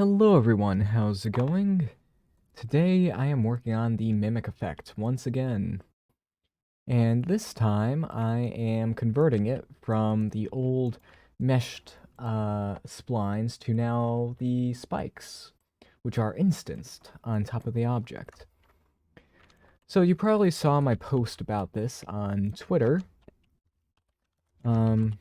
Hello everyone, how's it going? Today I am working on the mimic effect once again. And this time I am converting it from the old meshed splines to now the spikes, which are instanced on top of the object. So you probably saw my post about this on Twitter. Um,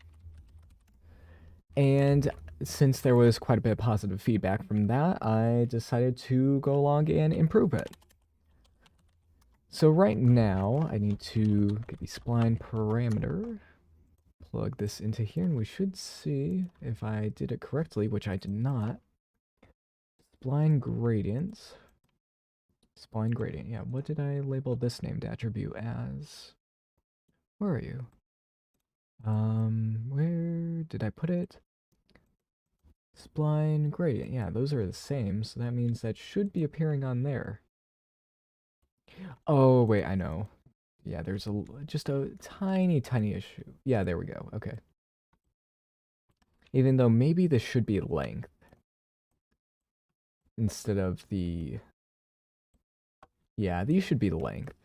and since there was quite a bit of positive feedback from that, I decided to go along and improve it. So right now, I need to get the spline parameter, plug this into here, and we should see if I did it correctly, which I did not. Spline gradient. Spline gradient, yeah. What did I label this named attribute as? Where are you? Where did I put it? Spline gradient, yeah, those are the same, so that means that should be appearing on there. Oh, wait, I know. Yeah, there's just a tiny issue. Yeah, there we go. Okay. Even though maybe this should be length instead of the... Yeah, these should be the length.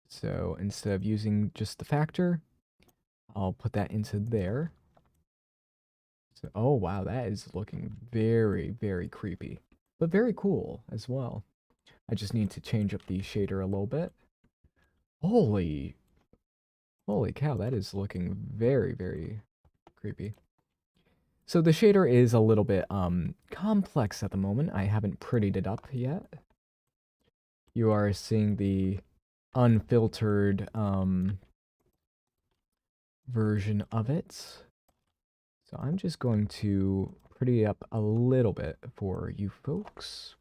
So instead of using just the factor, I'll put that into there. So, oh wow, that is looking very creepy. But very cool as well. I just need to change up the shader a little bit. Holy... Holy cow, that is looking very creepy. So the shader is a little bit complex at the moment. I haven't prettied it up yet. You are seeing the unfiltered version of it. So I'm just going to pretty up a little bit for you folks.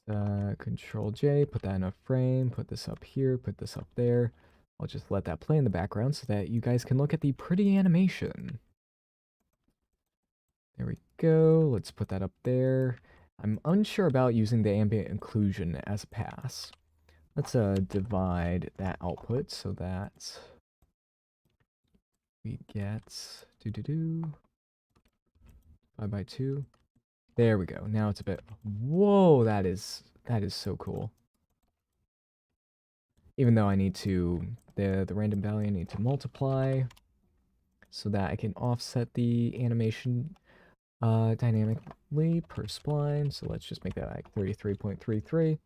Control J, put that in a frame, put this up here, put this up there. I'll just let that play in the background so that you guys can look at the pretty animation. There we go. Let's put that up there. I'm unsure about using the ambient occlusion as a pass. Let's divide that output so that we get 5 by 2. There we go. Now it's a bit. Whoa, that is so cool. Even though I need to the random value I need to multiply so that I can offset the animation dynamically per spline. So let's just make that like 33.33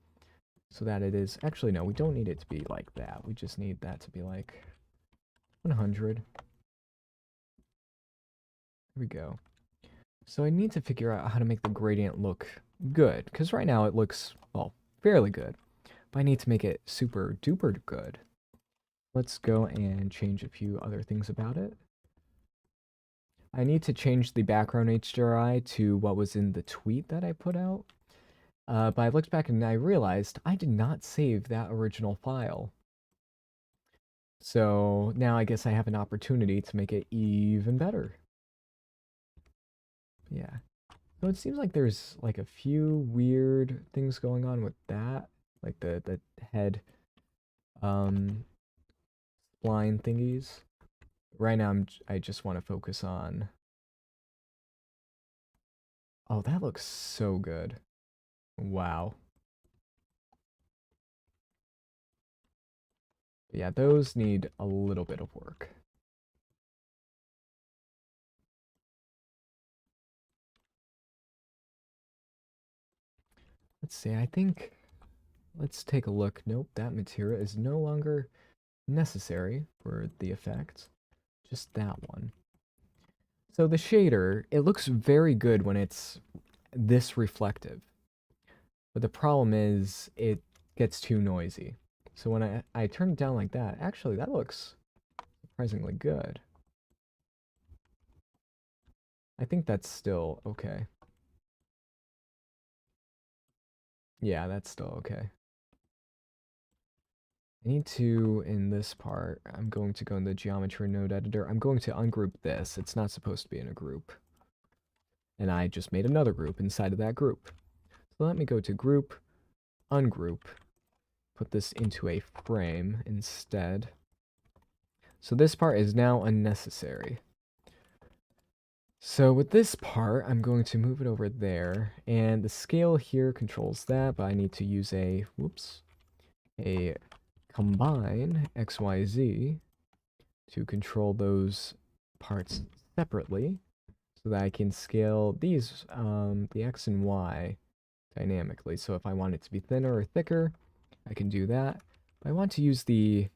so that it is actually no, we don't need it to be like that. We just need that to be like 100. There we go. So I need to figure out how to make the gradient look good, because right now it looks, well, fairly good, but I need to make it super duper good. Let's go and change a few other things about it. I need to change the background HDRI to what was in the tweet that I put out. But I looked back and I realized I did not save that original file. So now I guess I have an opportunity to make it even better. Yeah. So it seems like there's like a few weird things going on with that. Like the head um spline thingies. Right now I just want to focus on. Oh, that looks so good. Wow. But yeah, those need a little bit of work. Let's see, I think let's take a look. Nope, that material is no longer necessary for the effect. Just that one. So the shader, it looks very good when it's this reflective. But the problem is it gets too noisy. So when I turn it down like that, actually that looks surprisingly good. I think that's still okay. Yeah, that's still okay. I need to, in this part, I'm going to go in the geometry node editor. I'm going to ungroup this. It's not supposed to be in a group. And I just made another group inside of that group. So let me go to group, ungroup, put this into a frame instead. So this part is now unnecessary. So with this part, I'm going to move it over there, and the scale here controls that, but I need to use a, whoops, a combine XYZ to control those parts separately so that I can scale these, the X and Y dynamically. So if I want it to be thinner or thicker, I can do that. I want to use the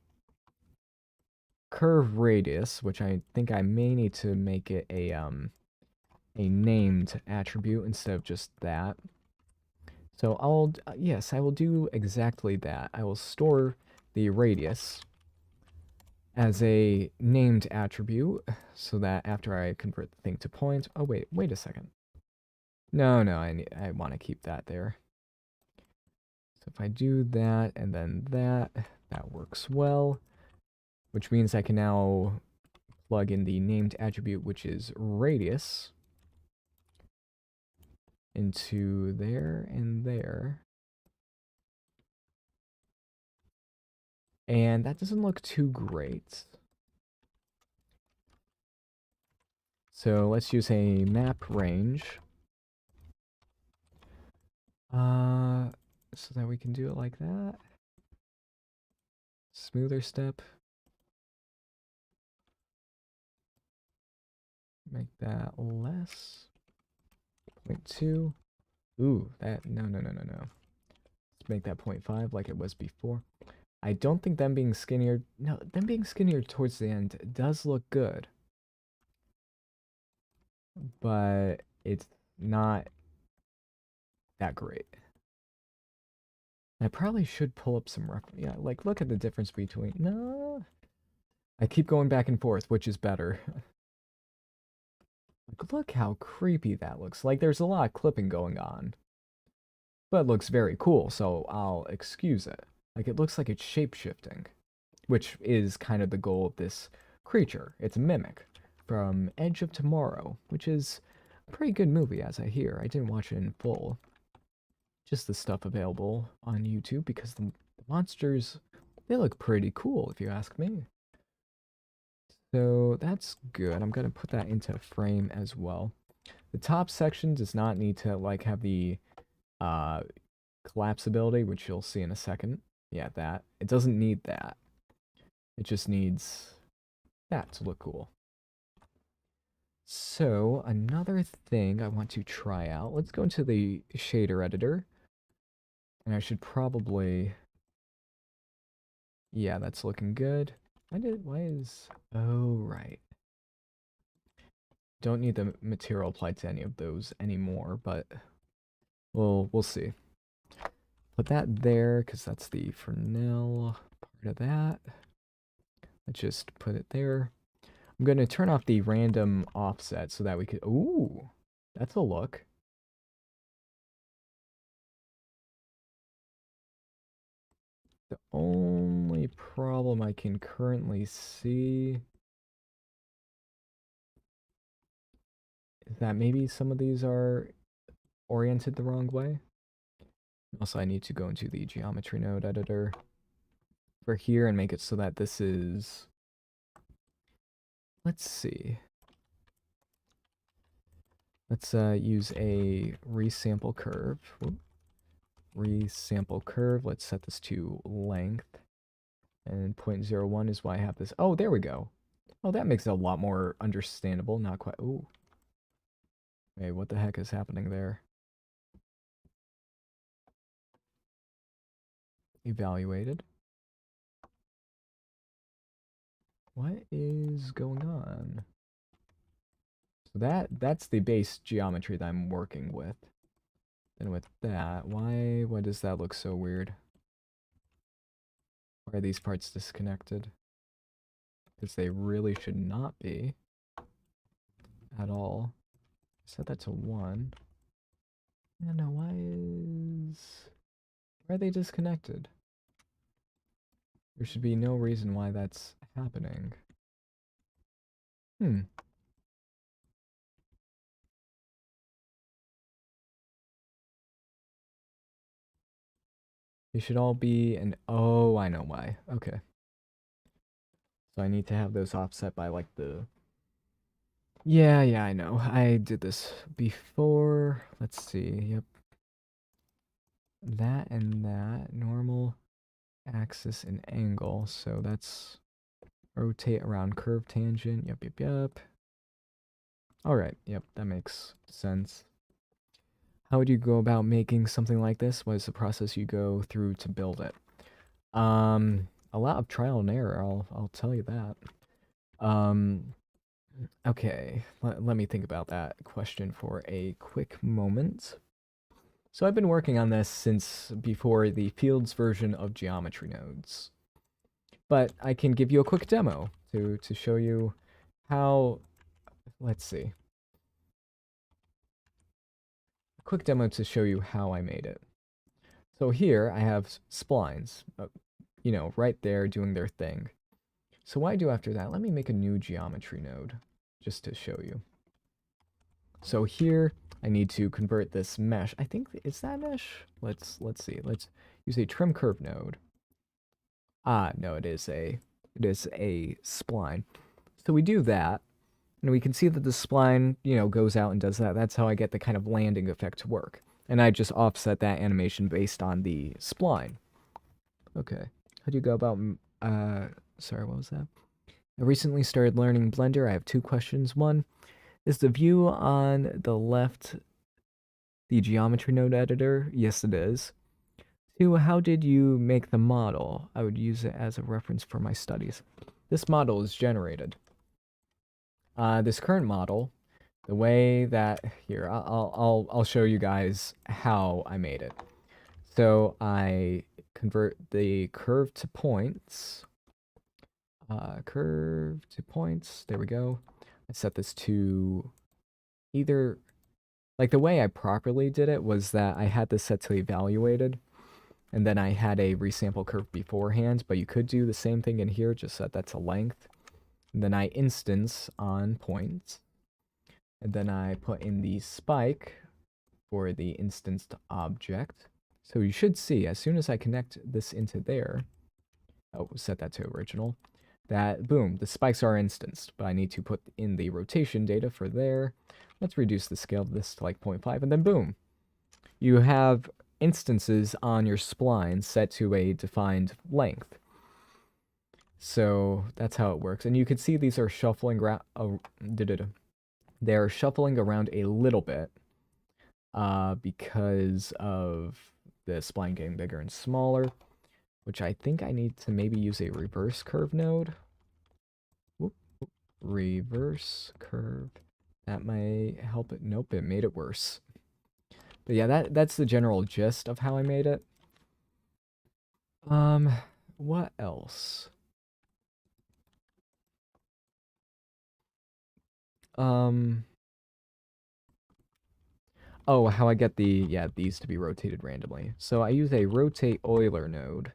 curve radius, which I think I may need to make it a named attribute instead of just that. So yes, I will do exactly that. I will store the radius as a named attribute so that after I convert the thing to point, oh wait a second. No, I want to keep that there. So if I do that and then that works well, which means I can now plug in the named attribute, which is radius, into there and there. And that doesn't look too great. So let's use a map range. So that we can do it like that. Smoother step. Make that less. 0.2. Ooh, no. Let's make that 0.5 like it was before. I don't think them being skinnier, no, them being skinnier towards the end does look good. But it's not that great. I probably should pull up some yeah, like look at the difference between, no. I keep going back and forth, which is better. Like, look how creepy that looks. Like, there's a lot of clipping going on. But it looks very cool, so I'll excuse it. Like, it looks like it's shape-shifting, which is kind of the goal of this creature. It's a mimic from Edge of Tomorrow, which is a pretty good movie, as I hear. I didn't watch it in full. Just the stuff available on YouTube, because the monsters, they look pretty cool, if you ask me. So that's good. I'm going to put that into frame as well. The top section does not need to like have the uh, collapsibility, which you'll see in a second. Yeah, that. It doesn't need that. It just needs that to look cool. So another thing I want to try out. Let's go into the shader editor. And I should probably... Yeah, that's looking good. Oh, right. Don't need the material applied to any of those anymore, but we'll see. Put that there, because that's the Fresnel part of that. Let's just put it there. I'm going to turn off the random offset so that we could... Ooh, that's a look. The only problem I can currently see is that maybe some of these are oriented the wrong way. Also, I need to go into the geometry node editor for here and make it so that this is... Let's see. Let's use a resample curve. Whoop. Resample curve. Let's set this to length. And 0.01 is why I have this. Oh, there we go. Oh, that makes it a lot more understandable. Not quite. Ooh. Wait, what the heck is happening there? Evaluated. What is going on? So that's the base geometry that I'm working with. Then with that, why does that look so weird? Why are these parts disconnected? Because they really should not be at all. Set that to 1. Yeah, no, why are they disconnected? There should be no reason why that's happening. Hmm. They should all be oh, I know why. Okay. So I need to have those offset by like the Yeah, I know. I did this before. Let's see. Yep. That and that. Normal, axis, and angle. So that's rotate around curve tangent. Yep. All right. Yep, that makes sense. How would you go about making something like this? What is the process you go through to build it? A lot of trial and error, I'll tell you that. Um, okay, let me think about that question for a quick moment. So I've been working on this since before the Fields version of Geometry Nodes. But I can give you a quick demo to show you how, let's see. A quick demo to show you how I made it. So here I have splines, you know, right there doing their thing. So what I do after that, let me make a new geometry node just to show you. So here I need to convert this mesh. I think, is that mesh? Let's see. Let's use a trim curve node. Ah, no, it is a spline. So we do that, and we can see that the spline, you know, goes out and does that. That's how I get the kind of landing effect to work. And I just offset that animation based on the spline. Okay. How do you go about, sorry, what was that? I recently started learning Blender. I have two questions. One, is the view on the left the geometry node editor? Yes, it is. Two, how did you make the model? I would use it as a reference for my studies. This model is generated. This current model, the way that here, I'll show you guys how I made it. So I convert the curve to points. Curve to points. There we go. I set this to either, like the way I properly did it was that I had this set to evaluated, and then I had a resample curve beforehand, but you could do the same thing in here, just set that to length. And then I instance on points, and then I put in the spike for the instanced object. So you should see, as soon as I connect this into there, oh, set that to original, that, boom, the spikes are instanced, but I need to put in the rotation data for there. Let's reduce the scale of this to like 0.5, and then boom. You have instances on your spline set to a defined length. So that's how it works. And you can see these are shuffling they're shuffling around a little bit because of the spline getting bigger and smaller, which I think I need to maybe use a reverse curve node. Reverse curve. That might help it. Nope, it made it worse. But yeah, that's the general gist of how I made it. What else? Oh, how I get these to be rotated randomly. So I use a rotate Euler node,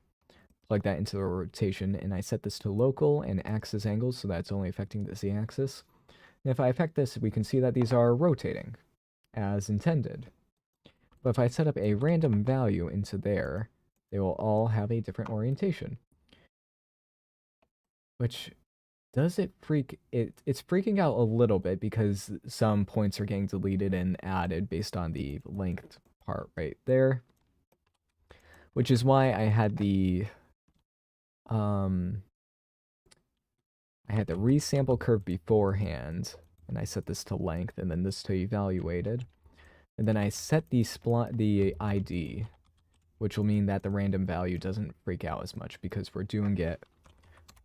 plug that into the rotation, and I set this to local and axis angles so that it's only affecting the z-axis. And if I affect this, we can see that these are rotating as intended. But if I set up a random value into there, they will all have a different orientation. Which, does it freak it's freaking out a little bit because some points are getting deleted and added based on the length part right there. Which is why I had the resample curve beforehand, and I set this to length and then this to evaluated. And then I set the ID, which will mean that the random value doesn't freak out as much because we're doing it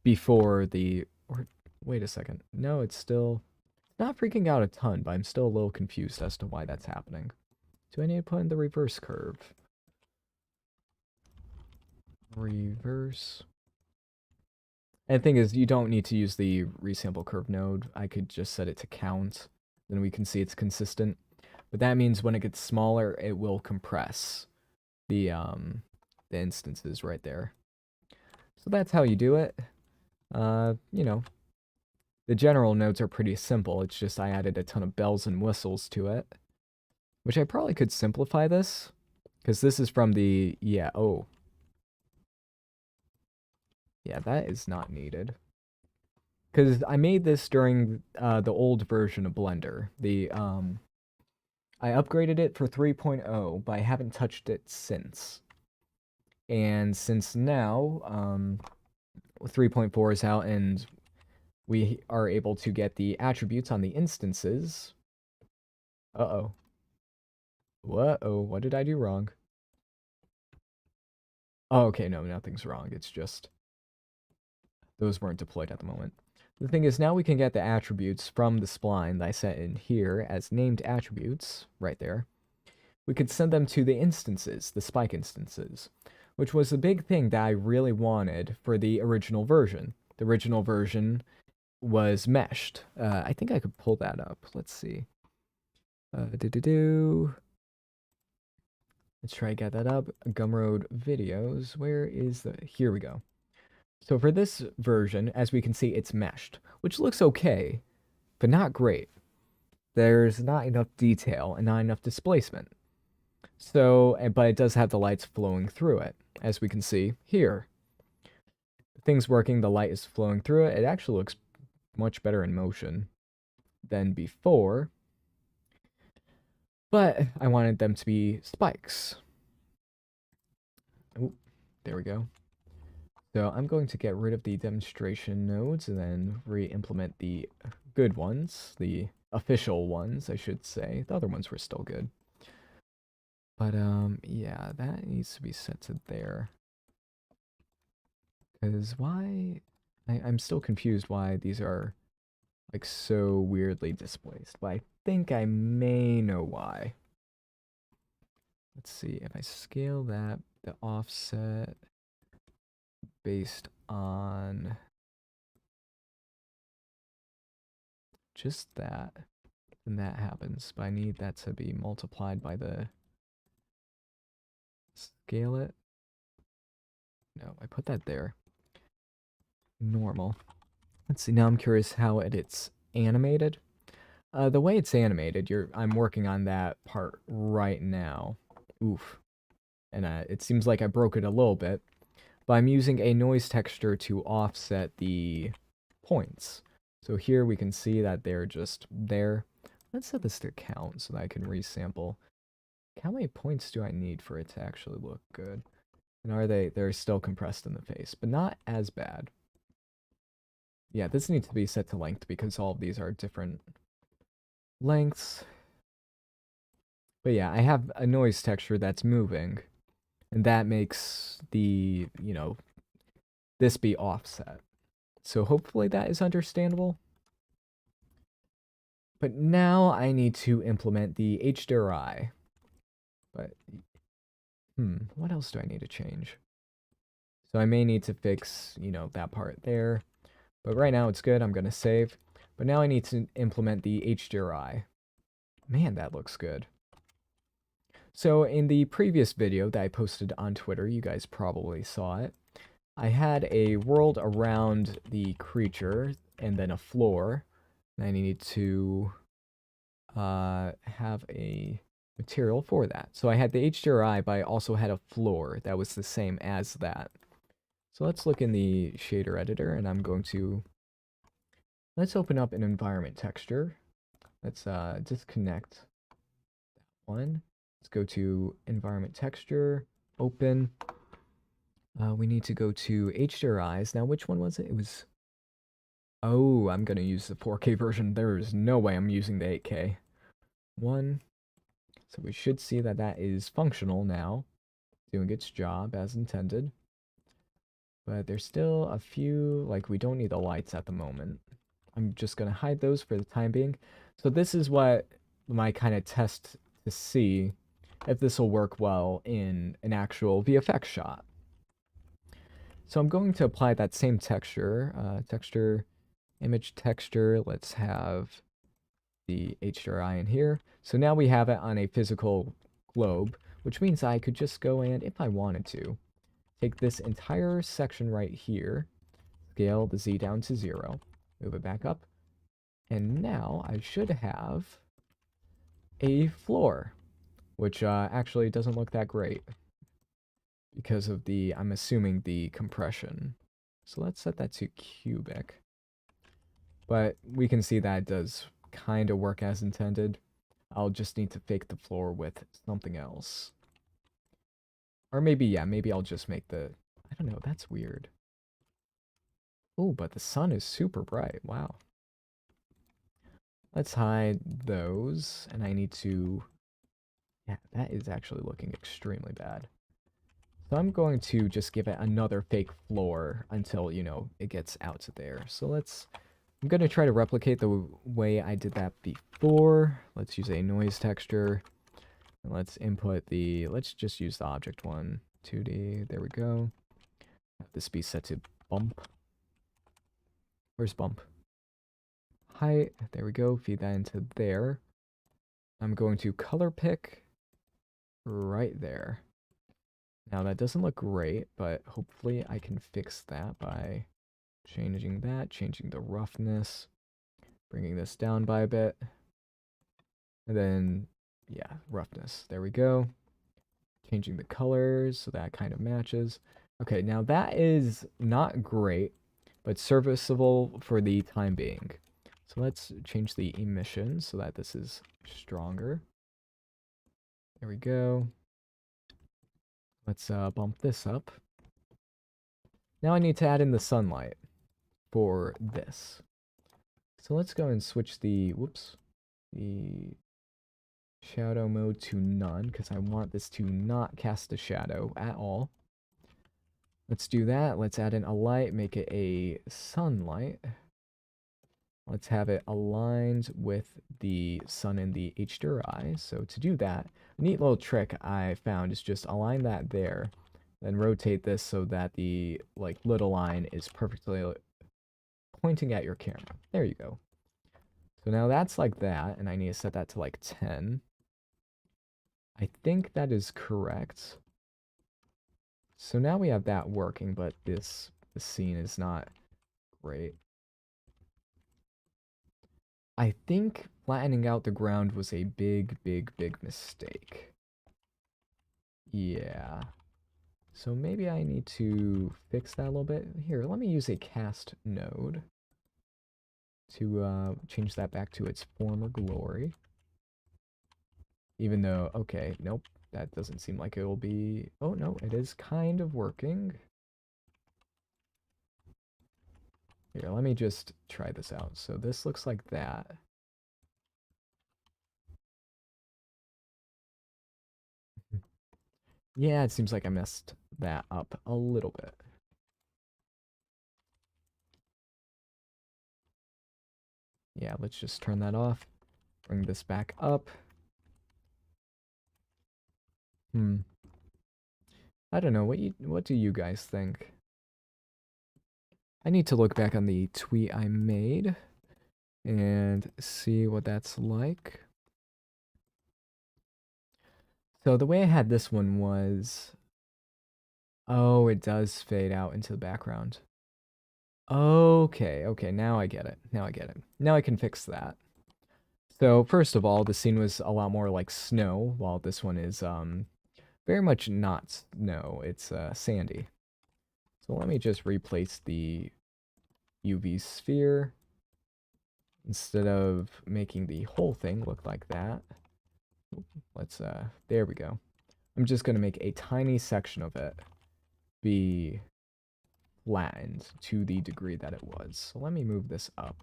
before the, or wait a second. No, it's not freaking out a ton, but I'm still a little confused as to why that's happening. Do I need to put in the reverse curve? Reverse. And the thing is, you don't need to use the resample curve node. I could just set it to count. Then we can see it's consistent. But that means when it gets smaller, it will compress the instances right there. So that's how you do it. You know, the general nodes are pretty simple. It's just I added a ton of bells and whistles to it. Which I probably could simplify this. Because this is from the, yeah, that is not needed. because I made this during the old version of Blender. I upgraded it for 3.0, but I haven't touched it since. And since now, 3.4 is out and we are able to get the attributes on the instances. Uh-oh. What-oh, what did I do wrong? Oh, okay, no, nothing's wrong. It's just those weren't deployed at the moment. The thing is, now we can get the attributes from the spline that I set in here as named attributes, right there. We could send them to the instances, the spike instances, which was the big thing that I really wanted for the original version. The original version was meshed. I think I could pull that up. Let's see. Let's try to get that up. Gumroad videos. Where is the... Here we go. So for this version, as we can see, it's meshed, which looks okay, but not great. There's not enough detail and not enough displacement. So, but it does have the lights flowing through it, as we can see here. Things working, the light is flowing through it. It actually looks much better in motion than before. But I wanted them to be spikes. Oh, there we go. So I'm going to get rid of the demonstration nodes and then re-implement the good ones, the official ones, I should say. The other ones were still good. But, yeah, that needs to be set to there. Because why... I'm still confused why these are, like, so weirdly displaced. But I think I may know why. Let's see, if I scale that, the offset based on just that, then that happens. But I need that to be multiplied by the... Scale it. No, I put that there. Normal. Let's see, now I'm curious how it's animated. The way it's animated, I'm working on that part right now. Oof. And it seems like I broke it a little bit. But I'm using a noise texture to offset the points. So here we can see that they're just there. Let's set this to count so that I can resample. How many points do I need for it to actually look good? And they're still compressed in the face, but not as bad. Yeah, this needs to be set to length because all of these are different lengths. But yeah, I have a noise texture that's moving, and that makes the, this be offset. So hopefully that is understandable. But now I need to implement the HDRI. But, what else do I need to change? So I may need to fix, that part there. But right now it's good. I'm going to save. But now I need to implement the HDRI. Man, that looks good. So in the previous video that I posted on Twitter, you guys probably saw it. I had a world around the creature and then a floor. And I needed to have a material for that. So I had the HDRI, but I also had a floor that was the same as that. So let's look in the shader editor, and I'm going to... Let's open up an environment texture. Let's disconnect that one. Let's go to environment texture, open. We need to go to HDRIs. Now, which one was it? It was... Oh, I'm going to use the 4K version. There is no way I'm using the 8K. One. So we should see that that is functional now, doing its job as intended. But there's still a few, like we don't need the lights at the moment. I'm just going to hide those for the time being. So this is what my kind of test to see if this will work well in an actual VFX shot. So I'm going to apply that same texture, image texture. Let's have the HDRI in here. So now we have it on a physical globe, which means I could just go and, if I wanted to, take this entire section right here, scale the Z down to 0, move it back up, and now I should have a floor, which actually doesn't look that great because of the, I'm assuming, the compression. So let's set that to cubic. But we can see that it does kind of work as intended. I'll just need to fake the floor with something else. Or maybe, yeah, maybe I'll just make the... I don't know, that's weird. Oh, but the sun is super bright. Wow. Let's hide those. And I need to... Yeah, that is actually looking extremely bad. So I'm going to just give it another fake floor until, you know, it gets out to there. So let's... I'm going to try to replicate the way I did that before. Let's use a noise texture. And let's input the... Let's just use the object one. 2D. There we go. Have this be set to bump. Where's bump? Height. There we go. Feed that into there. I'm going to color pick right there. Now that doesn't look great, but hopefully I can fix that by changing that, changing the roughness, bringing this down by a bit. And then, yeah, roughness. There we go. Changing the colors so that kind of matches. Okay, now that is not great, but serviceable for the time being. So let's change the emission so that this is stronger. There we go. Let's bump this up. Now I need to add in the sunlight for this. So let's go and switch the, whoops, the shadow mode to none, because I want this to not cast a shadow at all. Let's do that. Let's add in a light, make it a sunlight. Let's have it aligned with the sun in the HDRI. So to do that, a neat little trick I found is just align that there, then rotate this so that the like little line is perfectly pointing at your camera. There you go. So now that's like that, and I need to set that to like 10. I think that is correct. So now we have that working, but the scene is not great. I think flattening out the ground was a big mistake. Yeah. So maybe I need to fix that a little bit. Here, let me use a cast node to change that back to its former glory. Even though, okay, nope, that doesn't seem like it will be... Oh, no, it is kind of working. Here, let me just try this out. So this looks like that. Yeah, it seems like I messed that up a little bit. Yeah, let's just turn that off. Bring this back up. I don't know, what do you guys think? I need to look back on the tweet I made and see what that's like. So the way I had this one was... Oh, it does fade out into the background. Okay, now I get it. Now I can fix that. So first of all, the scene was a lot more like snow, while this one is very much not snow. It's sandy. So let me just replace the UV sphere. Instead of making the whole thing look like that, let's, there we go. I'm just going to make a tiny section of it be flattened to the degree that it was. So let me move this up,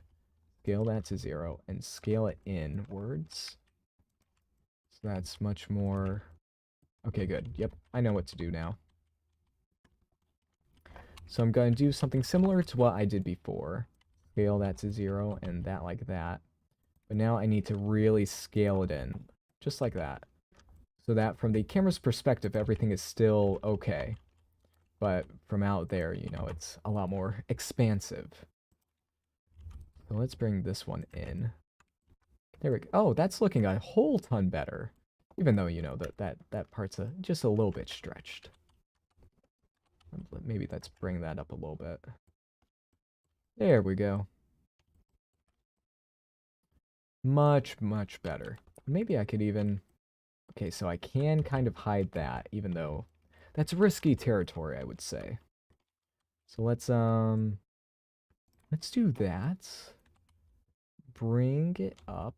scale that to 0, and scale it inwards. So that's much more... Okay, good. Yep, I know what to do now. So I'm going to do something similar to what I did before. Scale that to 0 and that like that. But now I need to really scale it in, just like that. So that from the camera's perspective, everything is still okay. But from out there, you know, it's a lot more expansive. So let's bring this one in. There we go. Oh, that's looking a whole ton better. Even though, you know, that part's just a little bit stretched. Maybe let's bring that up a little bit. There we go. Much better. Maybe I could even... Okay, so I can kind of hide that, even though that's risky territory, I would say. So let's do that. bring it up.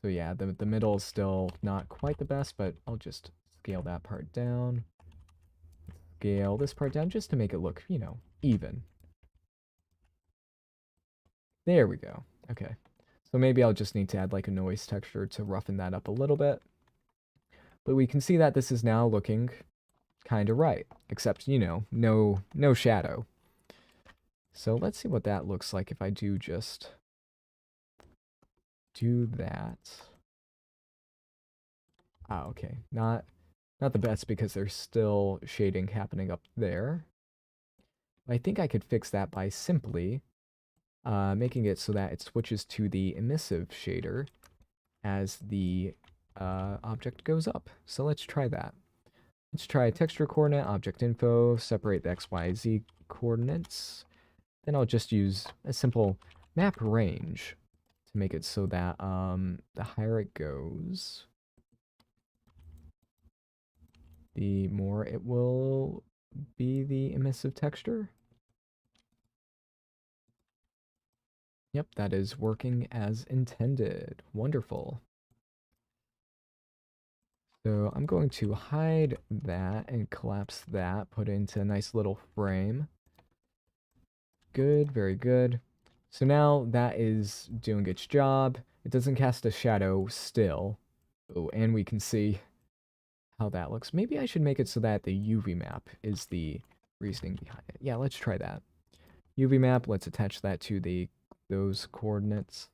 So yeah, the middle is still not quite the best, but I'll just scale that part down. Scale this part down just to make it look, you know, even. There we go. Okay. So maybe I'll just need to add like a noise texture to roughen that up a little bit. But we can see that this is now looking kind of right, except, you know, no shadow. So let's see what that looks like if I do just do that. Ah, okay. Not the best because there's still shading happening up there. I think I could fix that by simply making it so that it switches to the emissive shader as the object goes up. So let's try that. Let's try texture coordinate, object info, separate the X, Y, Z coordinates. Then I'll just use a simple map range to make it so that the higher it goes, the more it will be the emissive texture. Yep, that is working as intended. Wonderful. So I'm going to hide that and collapse that, put it into a nice little frame. Good, very good. So now that is doing its job. It doesn't cast a shadow still. Oh, and we can see how that looks. Maybe I should make it so that the UV map is the reasoning behind it. Yeah, let's try that. UV map, let's attach that to those coordinates.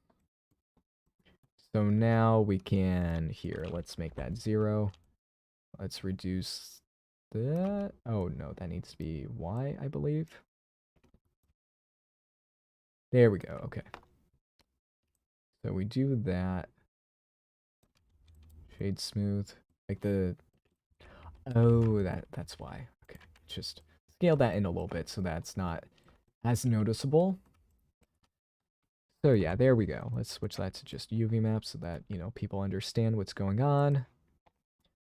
So now we can, here, let's make that 0. Let's reduce that. Oh no, that needs to be Y, I believe. There we go, okay. So we do that. Shade smooth. Like oh, that's why. Okay, just scale that in a little bit so that's not as noticeable. So yeah, there we go. Let's switch that to just UV map so that, you know, people understand what's going on.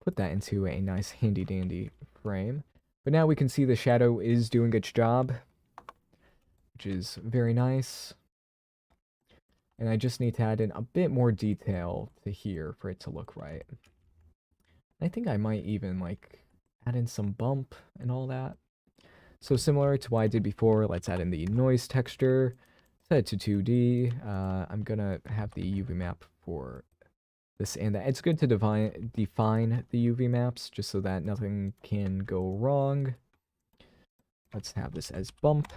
Put that into a nice handy dandy frame. But now we can see the shadow is doing its job, which is very nice. And I just need to add in a bit more detail to here for it to look right. I think I might even like add in some bump and all that. So similar to what I did before, let's add in the noise texture. Set it to 2D. I'm gonna have the UV map for this and that. It's good to define the UV maps just so that nothing can go wrong. Let's have this as bump.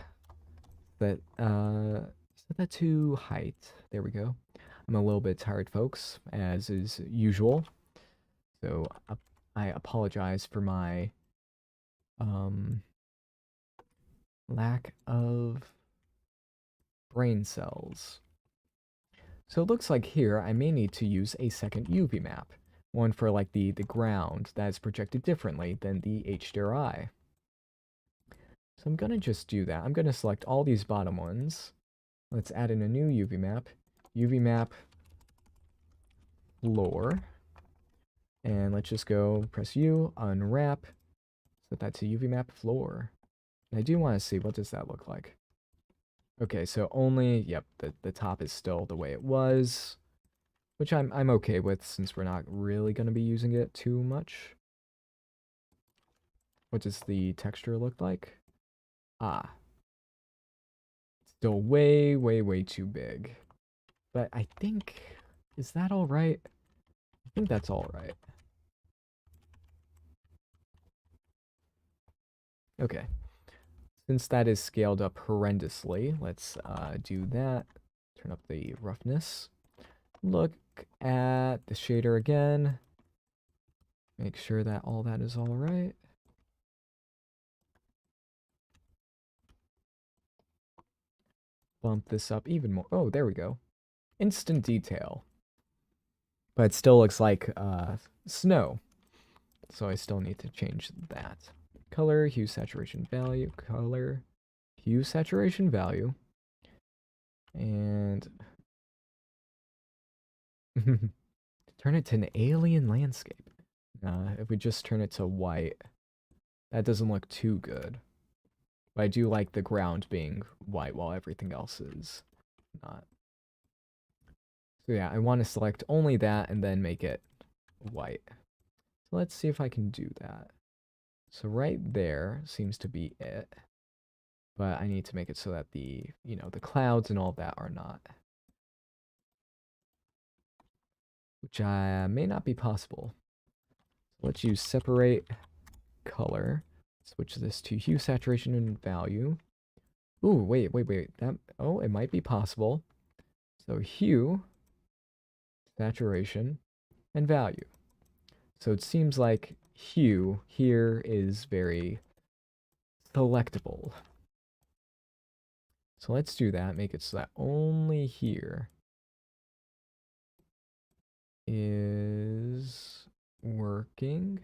Set that to height. There we go. I'm a little bit tired, folks, as is usual. So I apologize for my lack of brain cells. So it looks like here I may need to use a second UV map, one for like the ground that is projected differently than the HDRI. So I'm gonna just do that. I'm gonna select all these bottom ones. Let's add in a new UV map floor, and let's just go press U, unwrap, set that to UV map floor. And I do want to see what does that look like. Okay, so only, yep, the top is still the way it was, which I'm okay with since we're not really going to be using it too much. What does the texture look like? Ah. Still way, way, way too big. But I think, is that all right? I think that's all right. Okay. Since that is scaled up horrendously, let's do that. Turn up the roughness. Look at the shader again. Make sure that all that is all right. Bump this up even more. Oh, there we go. Instant detail. But it still looks like snow. So I still need to change that. Color, hue, saturation, value. Color, hue, saturation, value. And turn it to an alien landscape. If we just turn it to white, that doesn't look too good. But I do like the ground being white while everything else is not. So yeah, I want to select only that and then make it white. So let's see if I can do that. So right there seems to be it. But I need to make it so that the, the clouds and all that are not. Which may not be possible. Let's use separate color. Switch this to hue, saturation, and value. Ooh, wait. Oh, it might be possible. So hue, saturation, and value. So it seems like hue here is very selectable. So let's do that. Make it so that only here is working.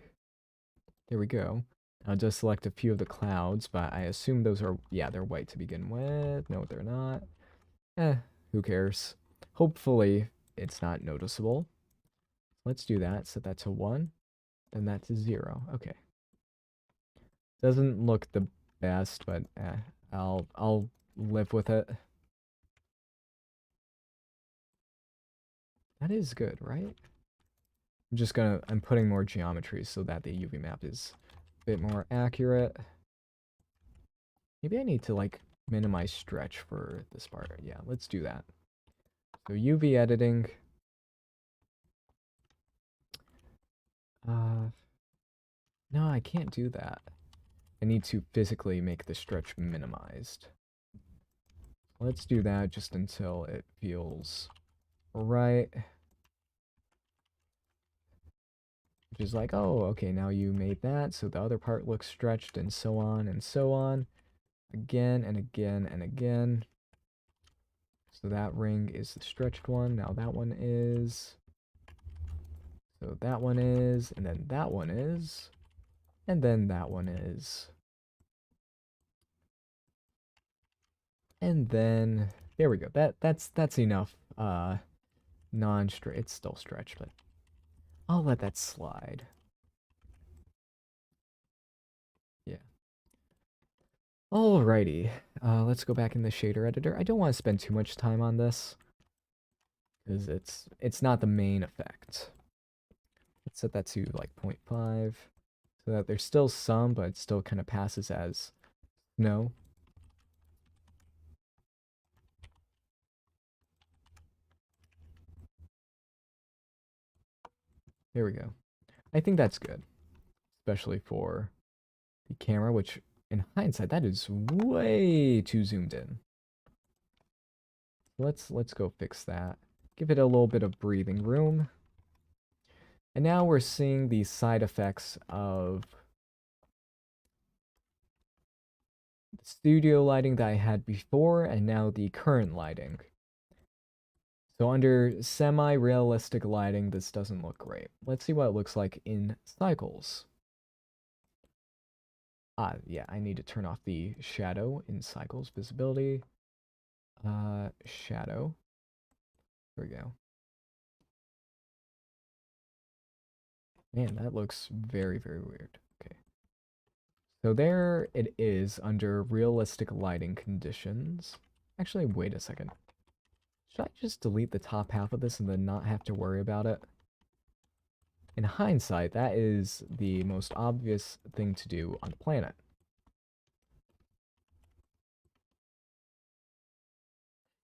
There we go. I'll just select a few of the clouds, but I assume those are, yeah, they're white to begin with. No, they're not. Who cares? Hopefully, it's not noticeable. Let's do that. Set that to 1, then that to 0. Okay. Doesn't look the best, but I'll live with it. That is good, right? I'm putting more geometry so that the UV map is a bit more accurate. Maybe I need to like minimize stretch for this part. Yeah, let's do that. So UV editing. No, I can't do that. I need to physically make the stretch minimized. Let's do that just until it feels right. Which is like, oh, okay, now you made that, so the other part looks stretched, and so on and so on. Again and again and again. So that ring is the stretched one. Now that one is. So that one is, and then that one is, and then that one is. And then there we go. That's enough. Non-stretch. It's still stretched, but I'll let that slide. Yeah. Alrighty. Let's go back in the shader editor. I don't want to spend too much time on this because it's not the main effect. Let's set that to like 0.5 so that there's still some, but it still kind of passes as snow. There we go. I think that's good, especially for the camera, which in hindsight, that is way too zoomed in. Let's go fix that. Give it a little bit of breathing room. And now we're seeing the side effects of the studio lighting that I had before and now the current lighting. So under semi-realistic lighting, this doesn't look great. Let's see what it looks like in Cycles. Yeah, I need to turn off the shadow in Cycles visibility. Shadow. There we go. Man, that looks very, very weird. Okay. So there it is under realistic lighting conditions. Actually, wait a second. Should I just delete the top half of this and then not have to worry about it? In hindsight, that is the most obvious thing to do on the planet.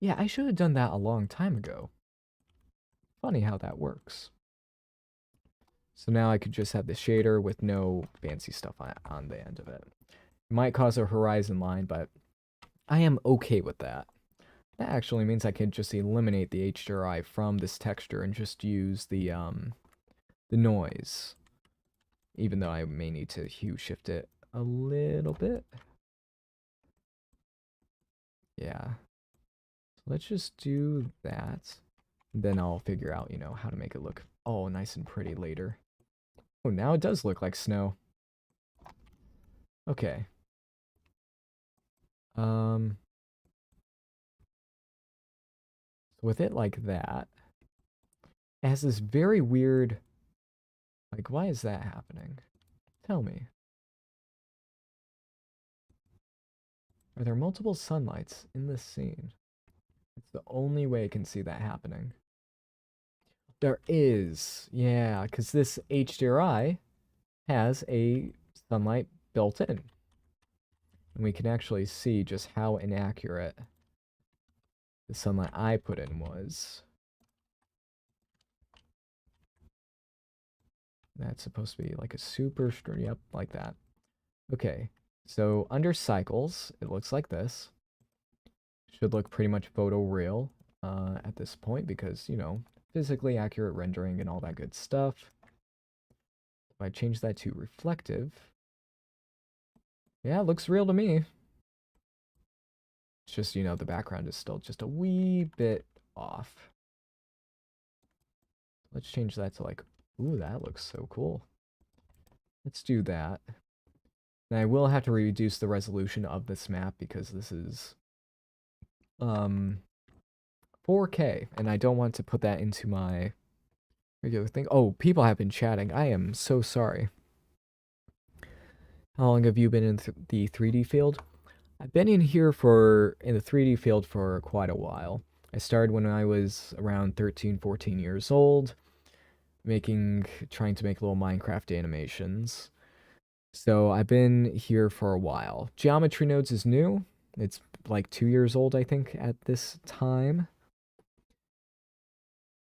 Yeah, I should have done that a long time ago. Funny how that works. So now I could just have the shader with no fancy stuff on the end of it. It might cause a horizon line, but I am okay with that. That actually means I can just eliminate the HDRI from this texture and just use the noise. Even though I may need to hue shift it a little bit. Yeah. So let's just do that. Then I'll figure out, how to make it look all nice and pretty later. Oh, now it does look like snow. Okay. With it like that, it has this very weird, like, why is that happening? Tell me. Are there multiple sunlights in this scene? It's the only way I can see that happening. There is, yeah, because this HDRI has a sunlight built in. And we can actually see just how inaccurate the sunlight I put in was. That's supposed to be like a super strong, yep, like that. Okay, so under cycles, it looks like this. Should look pretty much photoreal at this point because, you know, physically accurate rendering and all that good stuff. If I change that to reflective, yeah, it looks real to me. It's just, you know, the background is still just a wee bit off. Let's change that to like, ooh, that looks so cool. Let's do that. And I will have to reduce the resolution of this map because this is 4K, and I don't want to put that into my regular thing. Oh, people have been chatting. I am so sorry. How long have you been in the 3D field? I've been in the 3D field for quite a while. I started when I was around 13, 14 years old, trying to make little Minecraft animations. So I've been here for a while. Geometry Nodes is new. It's like 2 years old, I think, at this time.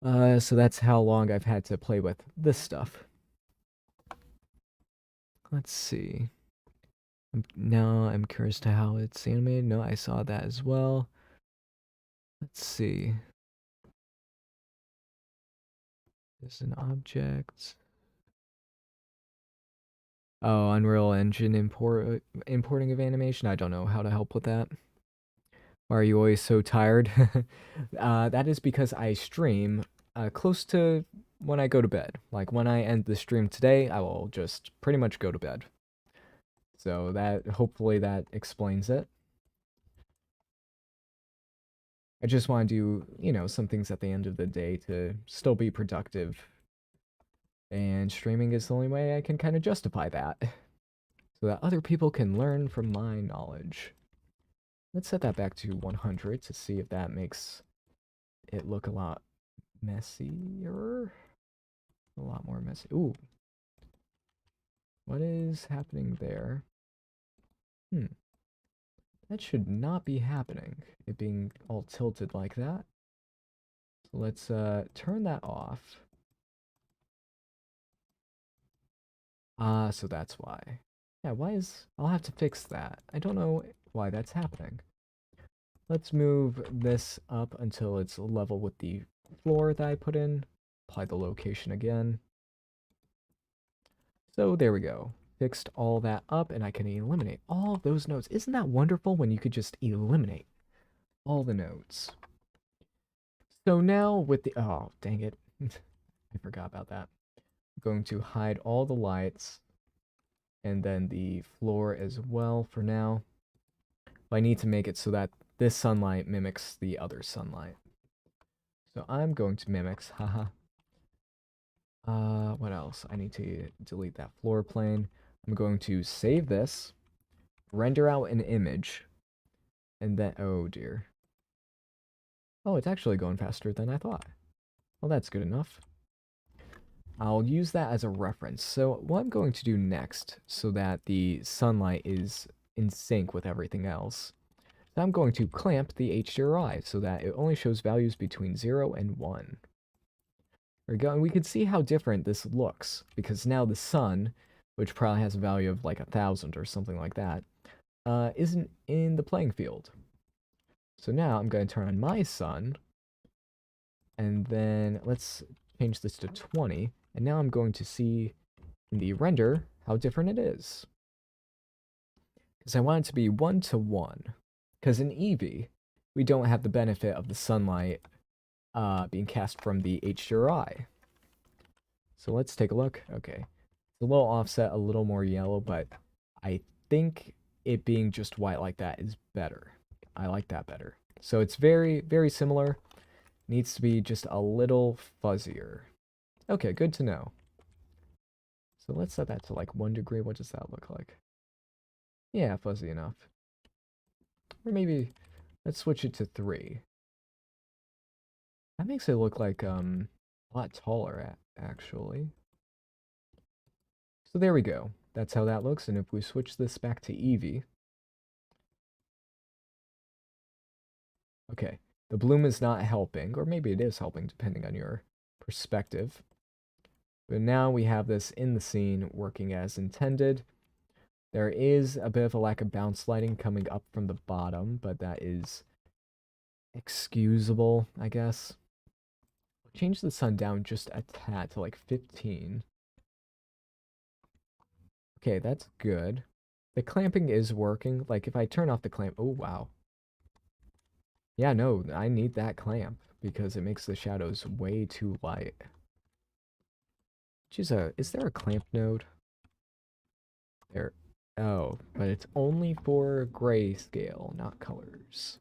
So that's how long I've had to play with this stuff. Let's see. Now I'm curious to how it's animated. No, I saw that as well. Let's see. There's an object. Oh, Unreal Engine importing of animation. I don't know how to help with that. Why are you always so tired? That is because I stream close to when I go to bed. Like when I end the stream today, I will just pretty much go to bed. So that hopefully that explains it. I just want to do, you know, some things at the end of the day to still be productive. And streaming is the only way I can kind of justify that. So that other people can learn from my knowledge. Let's set that back to 100 to see if that makes it look a lot messier. A lot more messy. Ooh. What is happening there? That should not be happening. It being all tilted like that. So let's turn that off. So that's why. Yeah, I'll have to fix that. I don't know why that's happening. Let's move this up until it's level with the floor that I put in. Apply the location again. So there we go. Fixed all that up, and I can eliminate all those nodes. Isn't that wonderful when you could just eliminate all the nodes? So now with the... Oh, dang it. I forgot about that. I'm going to hide all the lights and then the floor as well for now. But I need to make it so that this sunlight mimics the other sunlight. So I'm going to mimic, haha. What else? I need to delete that floor plane. I'm going to save this, render out an image, and then, oh dear. Oh, it's actually going faster than I thought. Well, that's good enough. I'll use that as a reference. So what I'm going to do next, so that the sunlight is in sync with everything else, I'm going to clamp the HDRI so that it only shows values between 0 and 1. There we go, and we can see how different this looks, because now the sun, which probably has a value of like 1,000 or something like that, isn't in the playing field. So now I'm going to turn on my sun, and then let's change this to 20, and now I'm going to see in the render how different it is. Because I want it to be 1 to 1. Because in Eevee, we don't have the benefit of the sunlight being cast from the HDRI. So let's take a look. Okay. It's a little offset, a little more yellow, but I think it being just white like that is better. I like that better. So it's very, very similar. Needs to be just a little fuzzier. Okay, good to know. So let's set that to like 1 degree. What does that look like? Yeah, fuzzy enough. Or maybe let's switch it to 3. That makes it look like A lot taller, actually. So there we go. That's how that looks. And if we switch this back to Eevee. Okay, the bloom is not helping, or maybe it is helping depending on your perspective. But now we have this in the scene working as intended. There is a bit of a lack of bounce lighting coming up from the bottom, but that is excusable, I guess. Change the sun down just a tad to like 15. Okay, that's good. The clamping is working. Like if I turn off the clamp, oh wow. Yeah, no, I need that clamp because it makes the shadows way too light. Is there a clamp node? There. Oh, but it's only for grayscale, not colors.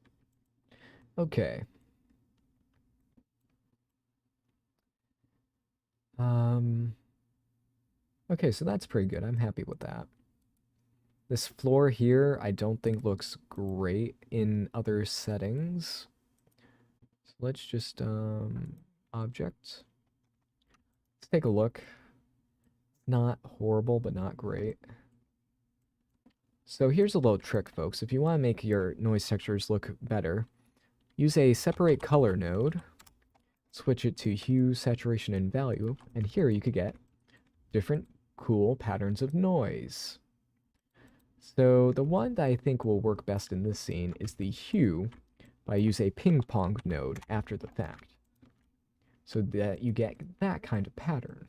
Okay. Okay, so that's pretty good. I'm happy with that. This floor here, I don't think looks great in other settings. So let's just, object. Let's take a look. Not horrible, but not great. So here's a little trick, folks. If you want to make your noise textures look better, use a separate color node, switch it to hue, saturation, and value, and here you could get different cool patterns of noise. So the one that I think will work best in this scene is the hue by use a ping pong node after the fact. So that you get that kind of pattern.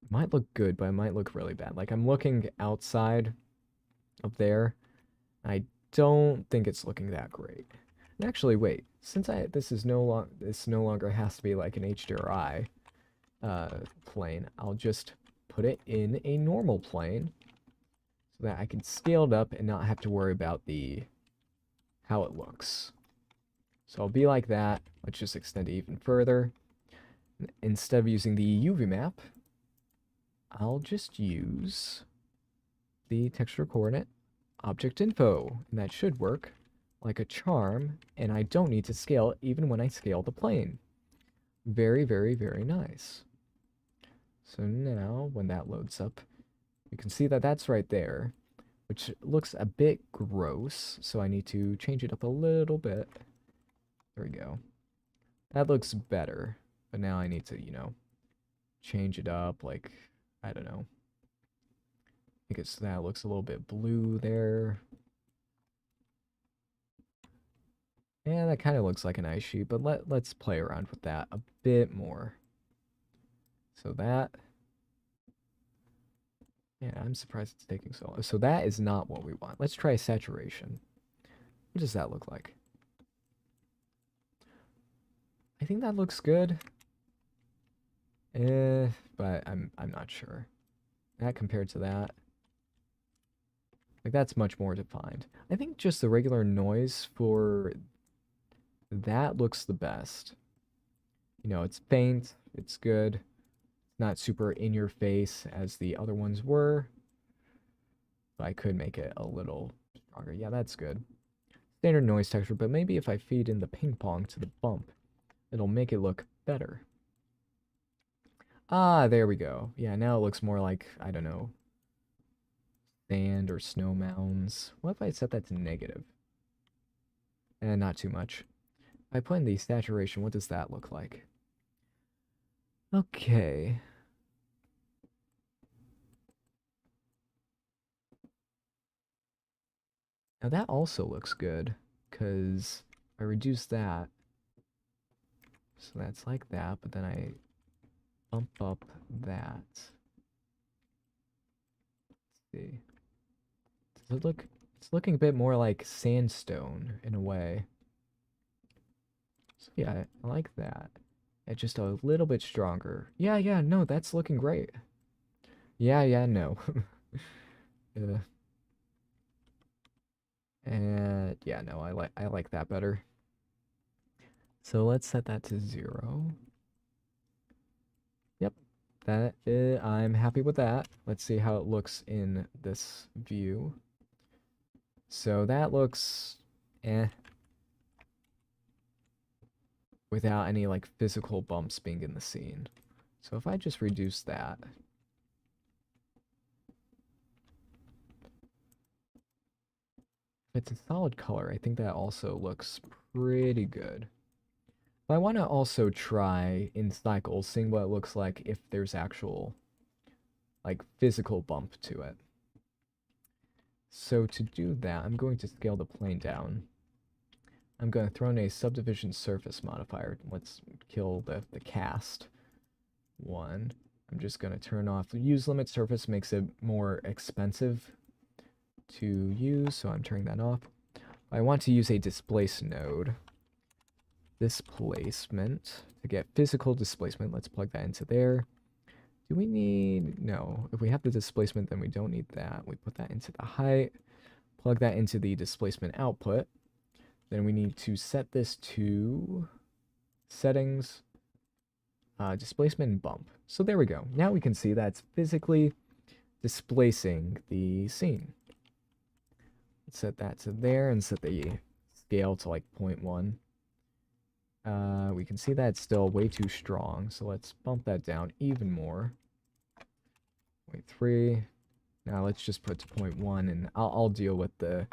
It might look good, but it might look really bad. Like I'm looking outside of there. I don't think it's looking that great. And actually, wait, since this no longer has to be like an HDRI plane, I'll just put it in a normal plane so that I can scale it up and not have to worry about how it looks. So I'll be like that. Let's just extend it even further. Instead of using the UV map, I'll just use the texture coordinate object info, and that should work like a charm, and I don't need to scale it even when I scale the plane. Very, very, very nice. So now, when that loads up, you can see that that's right there, which looks a bit gross, so I need to change it up a little bit. There we go. That looks better, but now I need to, change it up, like, I don't know. I guess that looks a little bit blue there. Yeah, that kind of looks like an ice sheet, but let's play around with that a bit more. So that, yeah, I'm surprised it's taking so long. So that is not what we want. Let's try saturation. What does that look like? I think that looks good. But I'm not sure. That compared to that, like that's much more defined. I think just the regular noise for that looks the best. It's faint, it's good. Not super in your face as the other ones were. But I could make it a little stronger. Yeah, that's good. Standard noise texture, but maybe if I feed in the ping pong to the bump, it'll make it look better. Ah, there we go. Yeah, now it looks more like, I don't know, sand or snow mounds. What if I set that to negative? Not too much. If I put in the saturation, what does that look like? Okay. Now that also looks good, because I reduce that. So that's like that, but then I bump up that. Let's see. Does it look... It's looking a bit more like sandstone in a way. So yeah, I like that. It's just a little bit stronger. Yeah, no, that's looking great. Yeah, no. Yeah. And yeah, no, I like that better. So let's set that to 0. Yep, I'm happy with that. Let's see how it looks in this view. So that looks without any like physical bumps being in the scene. So if I just reduce that, if it's a solid color, I think that also looks pretty good. But I want to also try in Cycles, seeing what it looks like if there's actual, like, physical bump to it. So to do that, I'm going to scale the plane down. I'm going to throw in a subdivision surface modifier. Let's kill the cast one. I'm just going to turn off the use limit surface, makes it more expensive to use, so I'm turning that off. I want to use a displace node. Displacement. To get physical displacement, let's plug that into there. Do we need... No. If we have the displacement, then we don't need that. We put that into the height. Plug that into the displacement output. Then we need to set this to settings, displacement and bump. So there we go. Now we can see that it's physically displacing the scene. Let's set that to there and set the scale to like 0.1. We can see that it's still way too strong, so let's bump that down even more. 0.3. Now let's just put to 0.1, and I'll deal with the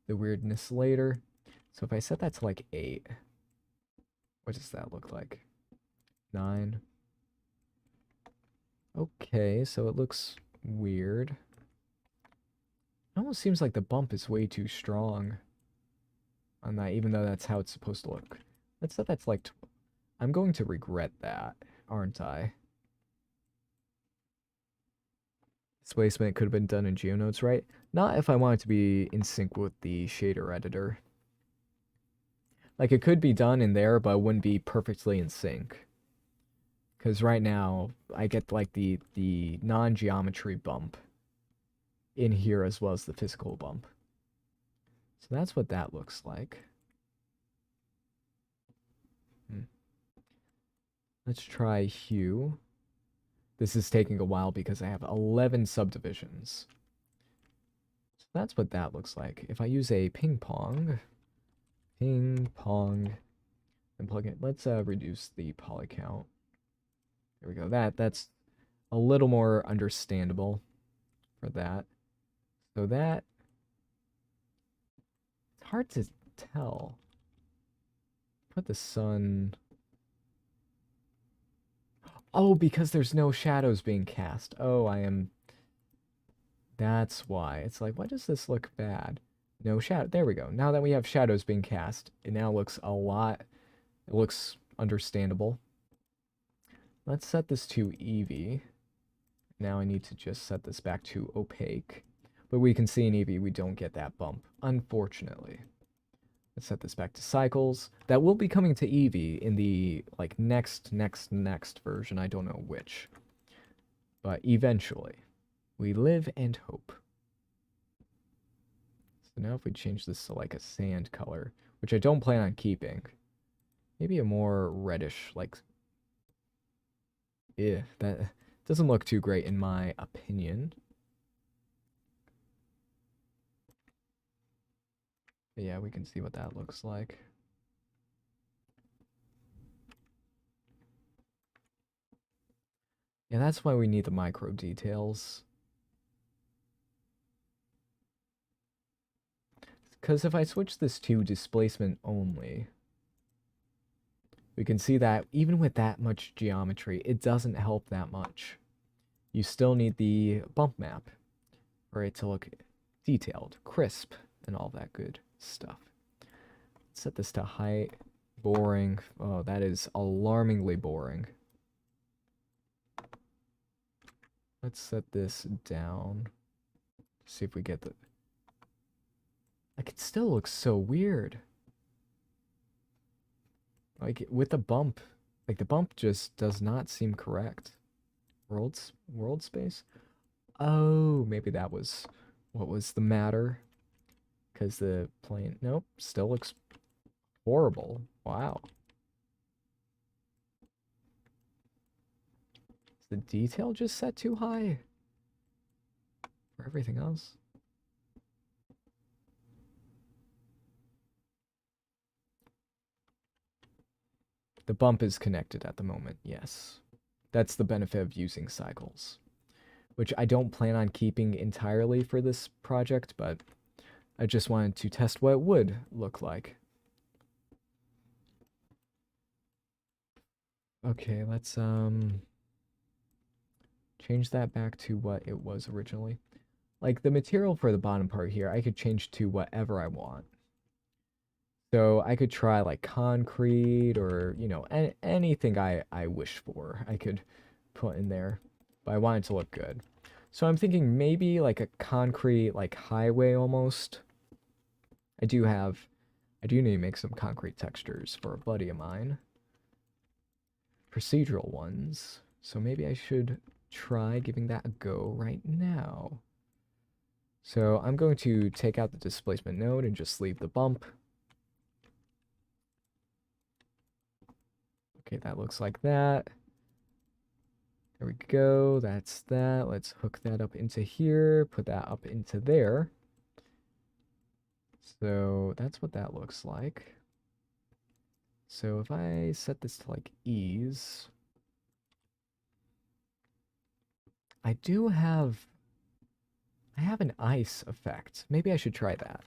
weirdness later. So if I set that to like 8, what does that look like? 9. Okay, so it looks weird. It almost seems like the bump is way too strong on that, even though that's how it's supposed to look. Let's set that to like... I'm going to regret that, aren't I? Displacement could have been done in GeoNodes, right? Not if I want it to be in sync with the shader editor. Like, it could be done in there, but it wouldn't be perfectly in sync. Because right now, I get, like, the non-geometry bump in here as well as the physical bump. So that's what that looks like. Let's try hue. This is taking a while because I have 11 subdivisions. So that's what that looks like. If I use a ping pong, and plug it. Let's reduce the poly count. There we go. That's a little more understandable for that. So that, it's hard to tell. Put the sun. Oh, because there's no shadows being cast. Oh, that's why. It's like, why does this look bad? No shadow. There we go. Now that we have shadows being cast, it now looks a lot... It looks understandable. Let's set this to Eevee. Now I need to just set this back to opaque. But we can see in Eevee we don't get that bump, unfortunately. Let's set this back to cycles. That will be coming to Eevee in the like next version. I don't know which. But eventually. We live and hope. So now if we change this to like a sand color, which I don't plan on keeping. Maybe a more reddish, like... Yeah, that doesn't look too great in my opinion. But yeah, we can see what that looks like. Yeah, that's why we need the micro details. Because if I switch this to displacement only, we can see that even with that much geometry, it doesn't help that much. You still need the bump map for it to look detailed, crisp, and all that good stuff. Let's set this to height. Boring. Oh, that is alarmingly boring. Let's set this down. See if we get the... Like, it still looks so weird. Like, with the bump, like, the bump just does not seem correct. World space? Oh, maybe that was what was the matter. Because the plane... Nope, still looks horrible. Wow. Is the detail just set too high? For everything else? The bump is connected at the moment, yes. That's the benefit of using cycles, which I don't plan on keeping entirely for this project, but I just wanted to test what it would look like. Okay, let's change that back to what it was originally. Like the material for the bottom part here, I could change to whatever I want. So I could try like concrete or, you know, anything I wish for, I could put in there, but I want it to look good. So I'm thinking maybe like a concrete, like highway almost. I do need to make some concrete textures for a buddy of mine. Procedural ones. So maybe I should try giving that a go right now. So I'm going to take out the displacement node and just leave the bump. Okay, that looks like that. There we go. That's that. Let's hook that up into here. Put that up into there. So that's what that looks like. So if I set this to like ease, I have an ice effect. Maybe I should try that.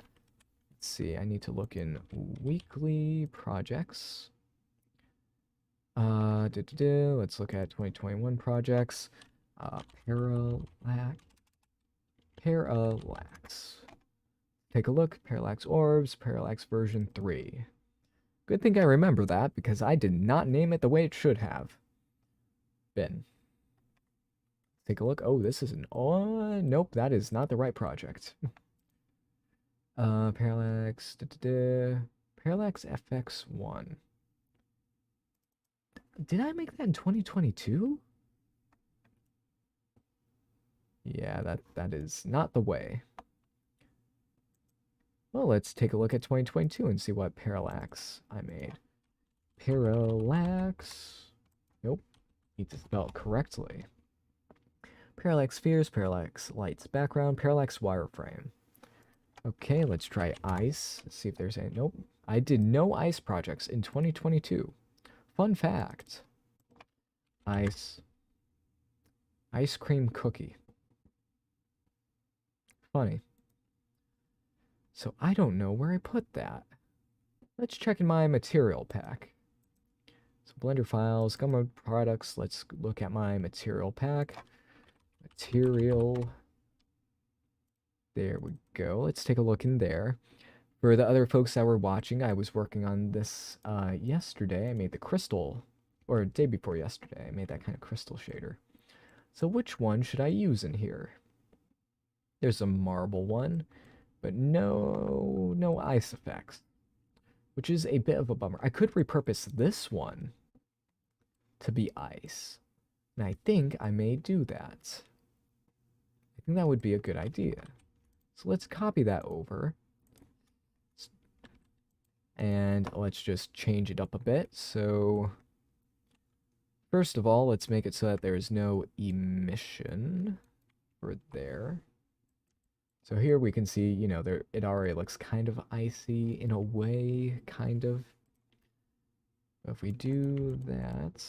Let's see. I need to look in weekly projects. Let's look at 2021 projects. Parallax. Take a look. Parallax orbs. Parallax version 3. Good thing I remember that because I did not name it the way it should have been. Take a look. Oh, this is nope, that is not the right project. Parallax. Parallax FX1. Did I make that in 2022? Yeah, that is not the way. Well, let's take a look at 2022 and see what parallax I made. Parallax. Nope. Need to spell it correctly. Parallax spheres, parallax lights background, parallax wireframe. Okay, let's try ice. Let's see if there's any. Nope. I did no ice projects in 2022. Fun fact. Ice cream cookie. Funny. So I don't know where I put that. Let's check in my material pack. So Blender files, Gumroad products. Let's look at my material pack. Material. There we go. Let's take a look in there. For the other folks that were watching, I was working on this yesterday. I made the crystal, or day before yesterday. I made that kind of crystal shader. So which one should I use in here? There's a marble one, but no ice effects, which is a bit of a bummer. I could repurpose this one to be ice, and I think I may do that. I think that would be a good idea. So let's copy that over. And let's just change it up a bit. So first of all, let's make it so that there's no emission for there. So here we can see, you know, it already looks kind of icy in a way, kind of. If we do that,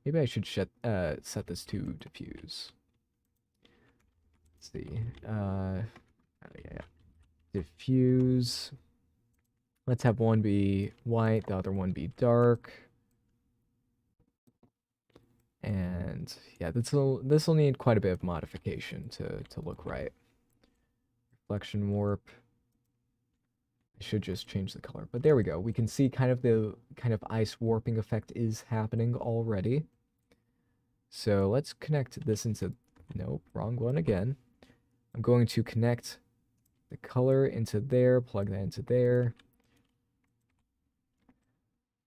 maybe I should set this to diffuse. Let's see. Yeah. Diffuse. Let's have one be white, the other one be dark. And yeah, this will need quite a bit of modification to look right. Reflection warp. I should just change the color, but there we go. We can see kind of the ice warping effect is happening already. So let's connect this into, nope, wrong one again. I'm going to connect the color into there, plug that into there.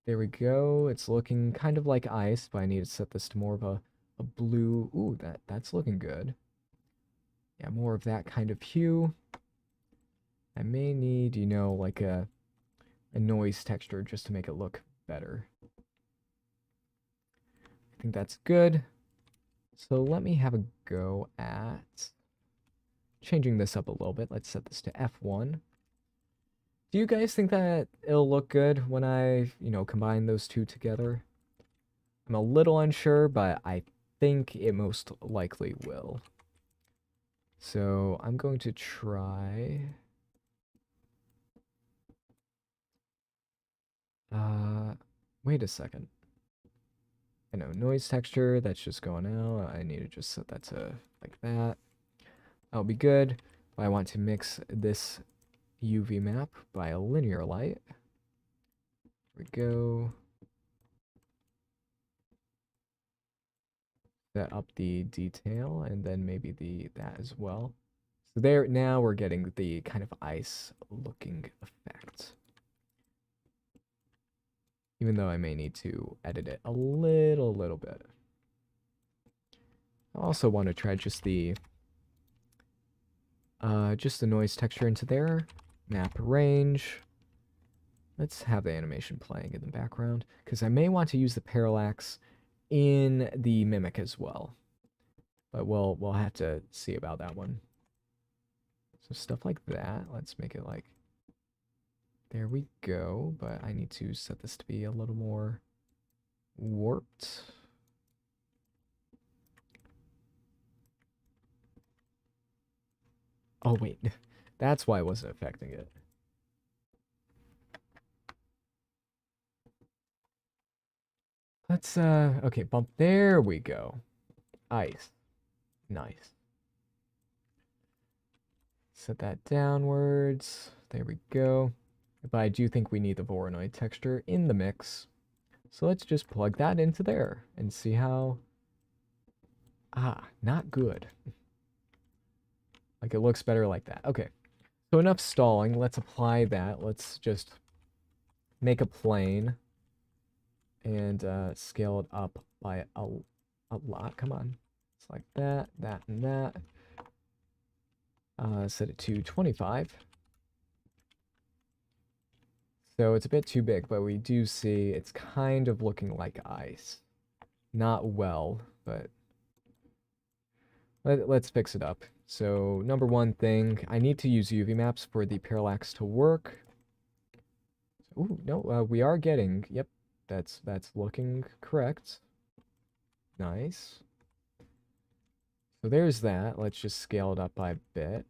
There we go. It's looking kind of like ice, but I need to set this to more of a blue. Ooh, that's looking good. Yeah, more of that kind of hue. I may need, you know, like a noise texture just to make it look better. I think that's good. So let me have a go at changing this up a little bit. Let's set this to F1. Do you guys think that it'll look good when I, you know, combine those two together? I'm a little unsure, but I think it most likely will. So I'm going to try... wait a second. I know, noise texture, that's just going out. I need to just set that to like that. That'll be good. But I want to mix this UV map by a linear light. Here we go. Set up the detail and then maybe that as well. So there, now we're getting the kind of ice looking effect. Even though I may need to edit it a little bit. I also want to try just the noise texture into there. Map range. Let's have the animation playing in the background, because I may want to use the parallax in the mimic as well. But we'll have to see about that one. So stuff like that. Let's make it like... There we go. But I need to set this to be a little more warped. Oh, wait. That's why I wasn't affecting it. Let's, okay, bump. There we go. Ice. Nice. Set that downwards. There we go. But I do think we need the Voronoi texture in the mix. So let's just plug that into there and see how... Ah, not good. Like, it looks better like that. Okay. So enough stalling. Let's apply that. Let's just make a plane and scale it up by a lot. Come on. It's like that, that, and that. Set it to 25. So it's a bit too big, but we do see it's kind of looking like ice. Not well, but let's fix it up. So number one thing, I need to use UV maps for the parallax to work. Ooh, no, we are getting, yep, that's looking correct. Nice. So there's that. Let's just scale it up by a bit.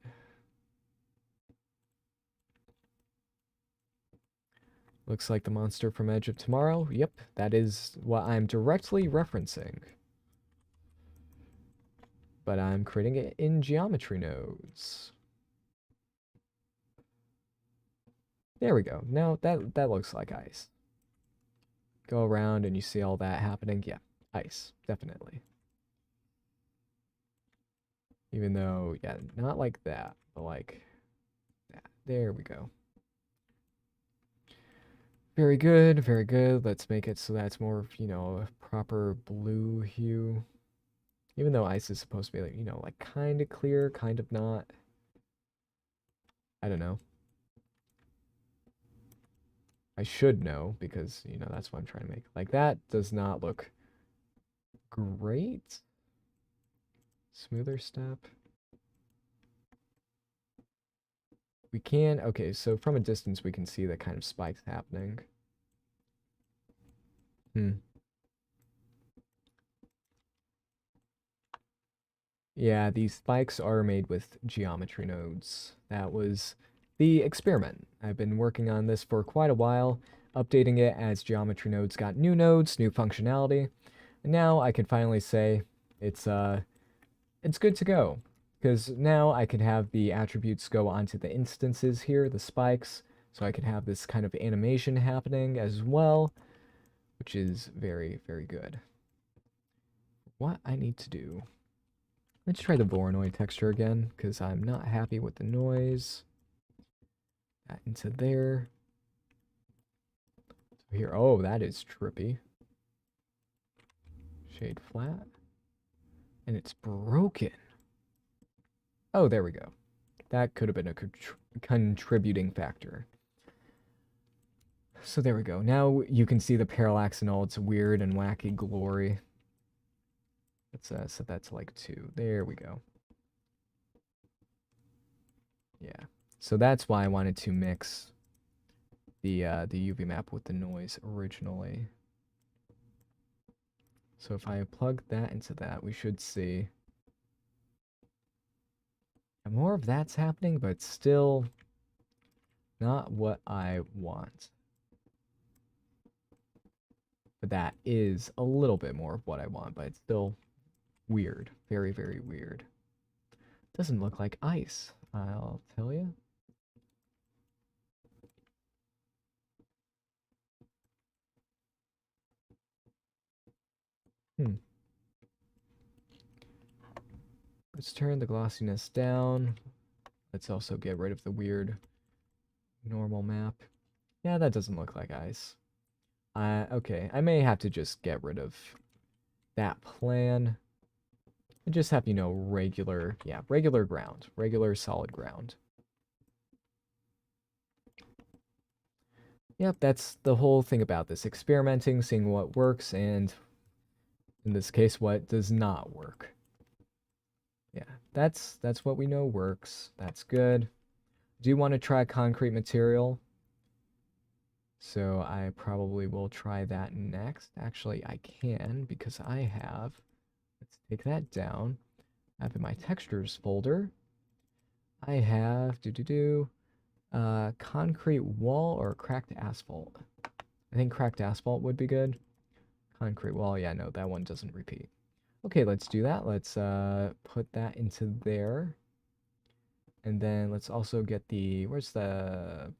Looks like the monster from Edge of Tomorrow. Yep, that is what I'm directly referencing. But I'm creating it in geometry nodes. There we go. Now that looks like ice. Go around and you see all that happening. Yeah, ice, definitely. Even though, yeah, not like that, but like that. There we go. Very good, very good. Let's make it so that's more, you know, a proper blue hue. Even though ice is supposed to be, like, you know, like kind of clear, kind of not. I don't know. I should know because, you know, that's what I'm trying to make. Like, that does not look great. Smoother step. We can, okay, so from a distance we can see the kind of spikes happening. Yeah, these spikes are made with geometry nodes. That was the experiment. I've been working on this for quite a while, updating it as geometry nodes got new nodes, new functionality. And now I can finally say it's good to go. Because now I can have the attributes go onto the instances here, the spikes, so I can have this kind of animation happening as well, which is very, very good. What I need to do... Let's try the Voronoi texture again, because I'm not happy with the noise. That into there. So here, oh, that is trippy. Shade flat. And it's broken. Oh, there we go. That could have been a contributing factor. So there we go. Now you can see the parallax in all its weird and wacky glory. Let's set that to like 2. There we go. Yeah. So that's why I wanted to mix the UV map with the noise originally. So if I plug that into that, we should see more of that's happening, but still not what I want. But that is a little bit more of what I want, but it's still weird. Very, very weird. Doesn't look like ice, I'll tell you. Let's turn the glossiness down. Let's also get rid of the weird normal map. Yeah, that doesn't look like ice. Okay, I may have to just get rid of that plan. And just have, regular ground. Regular solid ground. Yep, that's the whole thing about this. Experimenting, seeing what works, and in this case, what does not work. Yeah, that's what we know works. That's good. Do you want to try concrete material? So I probably will try that next. Actually, I can because I have, let's take that down. I have in my textures folder, I have, concrete wall or cracked asphalt. I think cracked asphalt would be good. Concrete wall, yeah, no, that one doesn't repeat. Okay, let's do that. Let's put that into there. And then let's also get the, where's the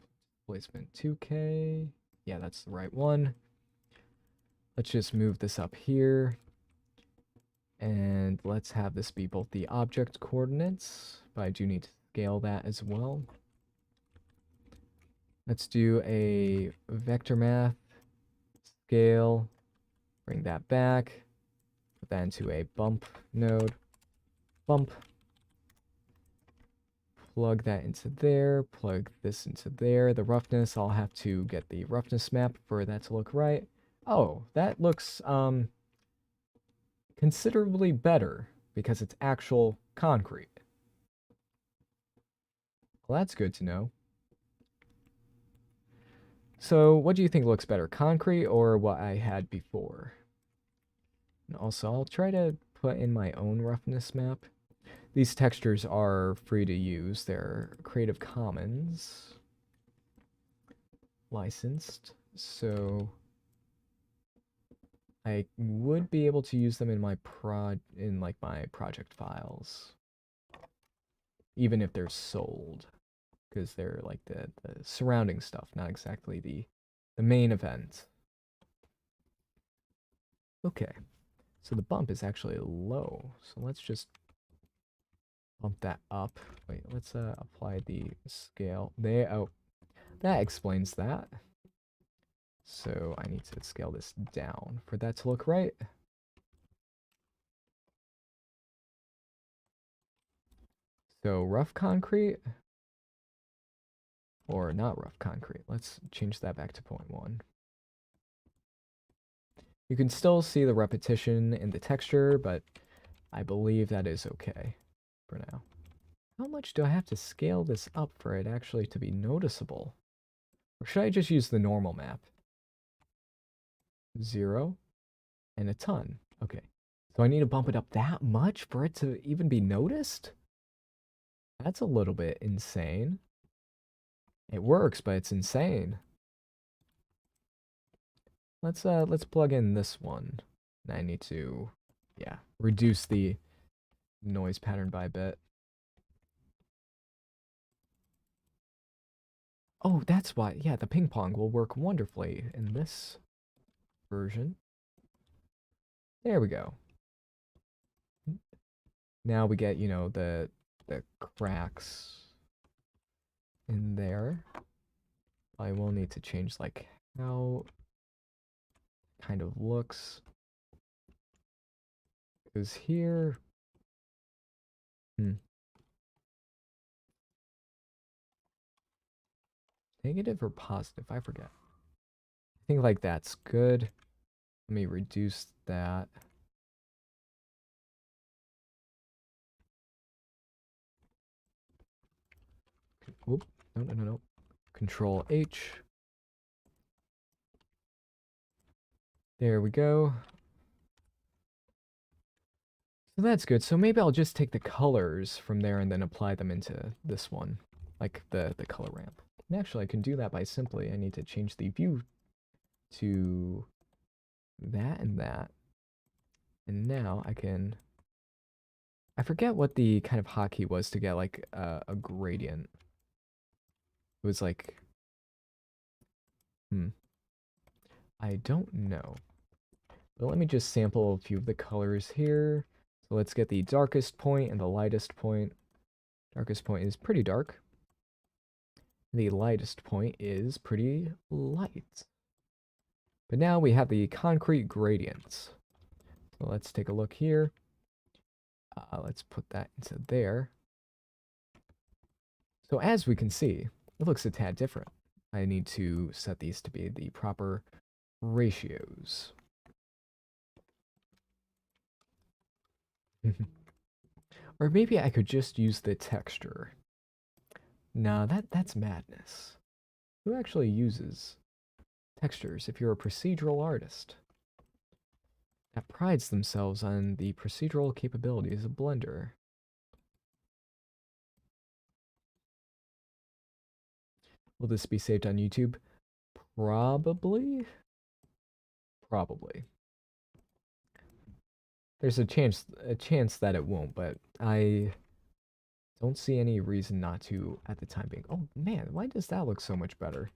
placement? 2K. Yeah, that's the right one. Let's just move this up here. And let's have this be both the object coordinates, but I do need to scale that as well. Let's do a vector math scale, bring that back, put that into a bump node, bump, plug that into there, plug this into there. The roughness, I'll have to get the roughness map for that to look right. Oh, that looks considerably better because it's actual concrete. Well, that's good to know. So, what do you think looks better, concrete or what I had before? And also, I'll try to put in my own roughness map. These textures are free to use. They're Creative Commons licensed, so I would be able to use them in my my project files, even if they're sold, because they're like the surrounding stuff, not exactly the main event. Okay, so the bump is actually low, so let's just bump that up. Wait, let's apply the scale. There, oh, that explains that. So I need to scale this down for that to look right. So rough concrete or not rough concrete. Let's change that back to 0.1. You can still see the repetition in the texture, but I believe that is okay for now. How much do I have to scale this up for it actually to be noticeable? Or should I just use the normal map? 0 and a ton. Okay. So I need to bump it up that much for it to even be noticed? That's a little bit insane. It works, but it's insane. Let's plug in this one. And I need to, yeah, reduce the noise pattern by a bit. Oh, that's why. Yeah, the ping pong will work wonderfully in this version. There we go. Now we get, the cracks in there. I will need to change like how it kind of looks. Because here, negative or positive? I forget. I think like that's good. Let me reduce that. Whoop. No. Control H. There we go. So that's good. So maybe I'll just take the colors from there and then apply them into this one, like the color ramp. And actually, I can do that by simply, I need to change the view to that and that. And now I can, I forget what the kind of hotkey was to get like a gradient. It was like, I don't know. But let me just sample a few of the colors here. So let's get the darkest point and the lightest point. Darkest point is pretty dark. The lightest point is pretty light. But now we have the concrete gradients. So let's take a look here. Let's put that into there. So as we can see, it looks a tad different. I need to set these to be the proper ratios. Or maybe I could just use the texture. No, that's madness. Who actually uses textures if you're a procedural artist that prides themselves on the procedural capabilities of Blender? Will this be saved on YouTube? Probably. Probably. There's a chance that it won't, but I don't see any reason not to at the time being. Oh man, why does that look so much better?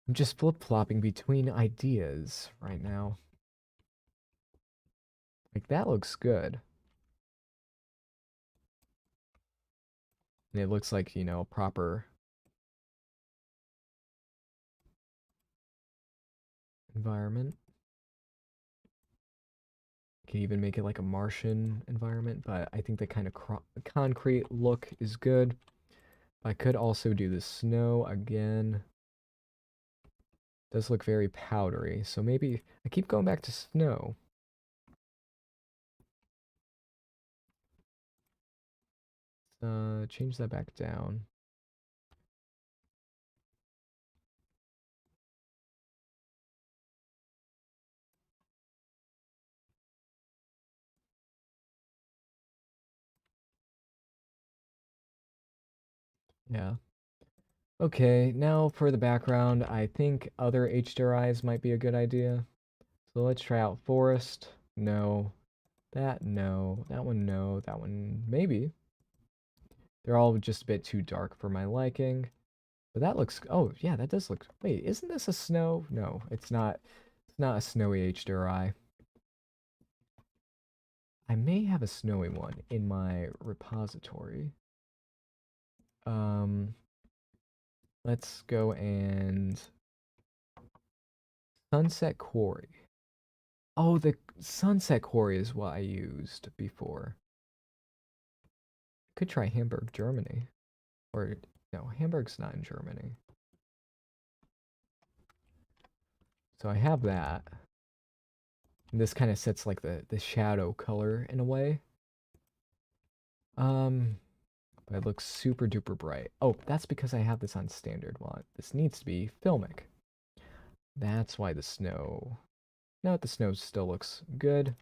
I'm just flip-flopping between ideas right now. Like, that looks good. And it looks like, you know, a proper environment. Can even make it like a Martian environment, but I think the kind of concrete look is good. I could also do the snow again. Does look very powdery, so maybe I keep going back to snow. Change that back down. Yeah. Okay, now for the background, I think other HDRIs might be a good idea. So let's try out forest. No. That, no. That one, no. That one, maybe. They're all just a bit too dark for my liking. But that looks, oh, yeah, that does look, wait, isn't this a snow? No, it's not. It's not a snowy HDRI. I may have a snowy one in my repository. Let's go and Sunset Quarry. Oh, the Sunset Quarry is what I used before. Could try Hamburg, Germany. Or, no, Hamburg's not in Germany. So I have that. And this kind of sets like the shadow color in a way. But it looks super duper bright. Oh, that's because I have this on standard one. This needs to be filmic. That's why the snow. No, the snow still looks good.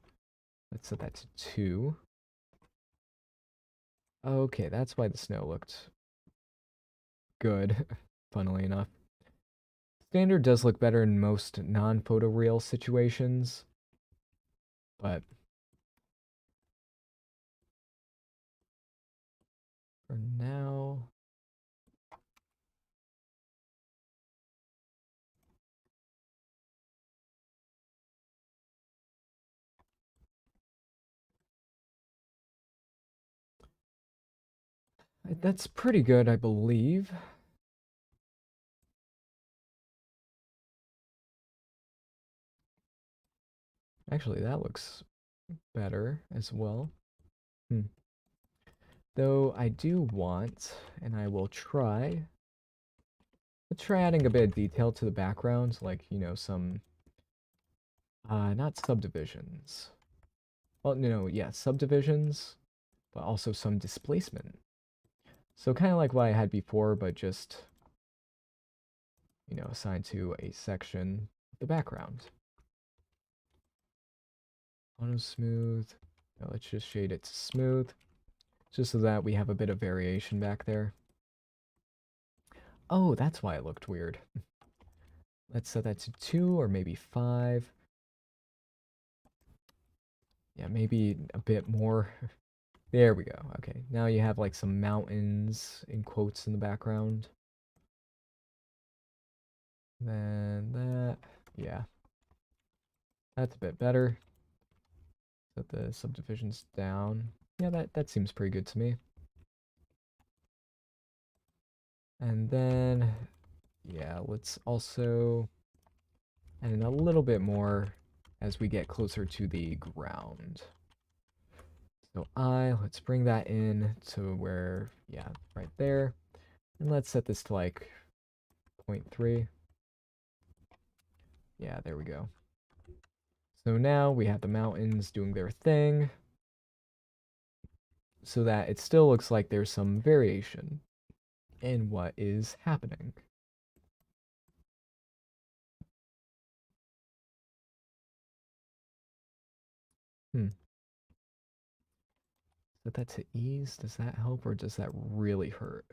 Let's set that to 2. Okay, that's why the snow looked good, funnily enough. Standard does look better in most non-photoreal situations, but for now, that's pretty good, I believe. Actually, that looks better as well. Though I do want, and I will try, let's try adding a bit of detail to the background, like, you know, some, not subdivisions. Well, no, yeah, subdivisions, but also some displacement. So kind of like what I had before, but just, you know, assigned to a section of the background. Auto smooth. Now let's just shade it to smooth, just so that we have a bit of variation back there. Oh, that's why it looked weird. Let's set that to 2 or maybe 5. Yeah, maybe a bit more. There we go. Okay, now you have like some mountains in quotes in the background. Then that, yeah, that's a bit better. Set the subdivisions down. Yeah, that seems pretty good to me. And then, yeah, let's also add in a little bit more as we get closer to the ground. So let's bring that in to where, yeah, right there. And let's set this to like 0.3. Yeah, there we go. So now we have the mountains doing their thing so that it still looks like there's some variation in what is happening. Set that to ease. Does that help or does that really hurt?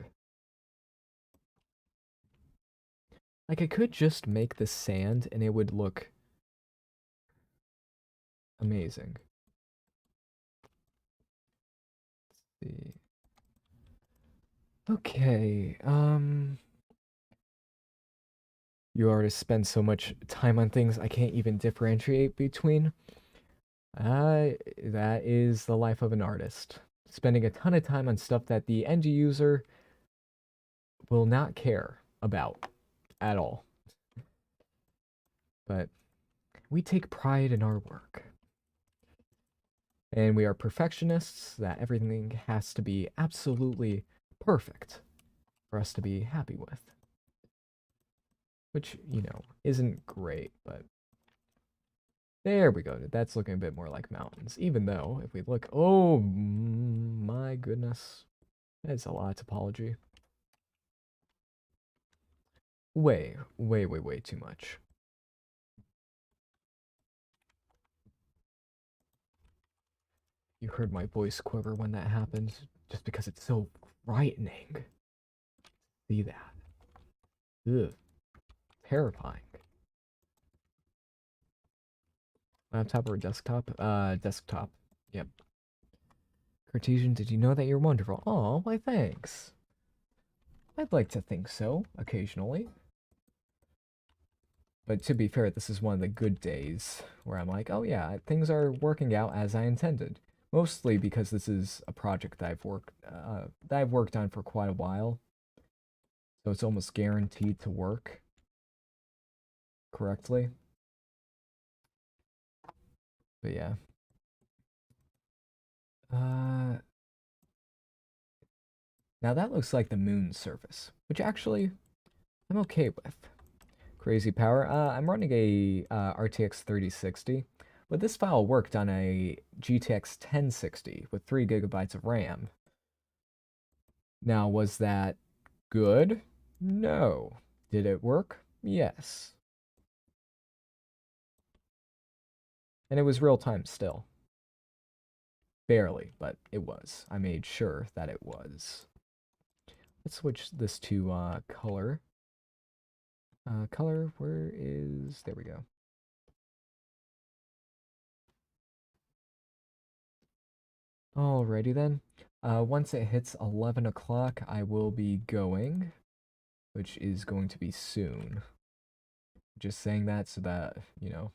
Like I could just make the sand and it would look amazing. Let's see. Okay, you artists spend so much time on things I can't even differentiate between. That is the life of an artist. Spending a ton of time on stuff that the end user will not care about at all. But we take pride in our work. And we are perfectionists, that everything has to be absolutely perfect for us to be happy with. Which, you know, isn't great, but there we go. That's looking a bit more like mountains. Even though, if we look, oh my goodness, that's a lot of topology. Way, way, way, way too much. You heard my voice quiver when that happened, just because it's so frightening. See that? Ugh. Terrifying. Laptop or desktop? Desktop. Yep. Cartesian, did you know that you're wonderful? Oh, why thanks. I'd like to think so, occasionally. But to be fair, this is one of the good days where I'm like, oh yeah, things are working out as I intended. Mostly because this is a project that I've worked on for quite a while. So it's almost guaranteed to work correctly. But yeah. Now that looks like the moon's surface, which actually I'm okay with. Crazy power. I'm running a RTX 3060, but this file worked on a GTX 1060 with 3 gigabytes of RAM. Now, was that good? No. Did it work? Yes. And it was real time still. Barely, but it was. I made sure that it was. Let's switch this to color. Color, where is... There we go. Alrighty then. Once it hits 11 o'clock, I will be going, which is going to be soon. Just saying that so that, you know,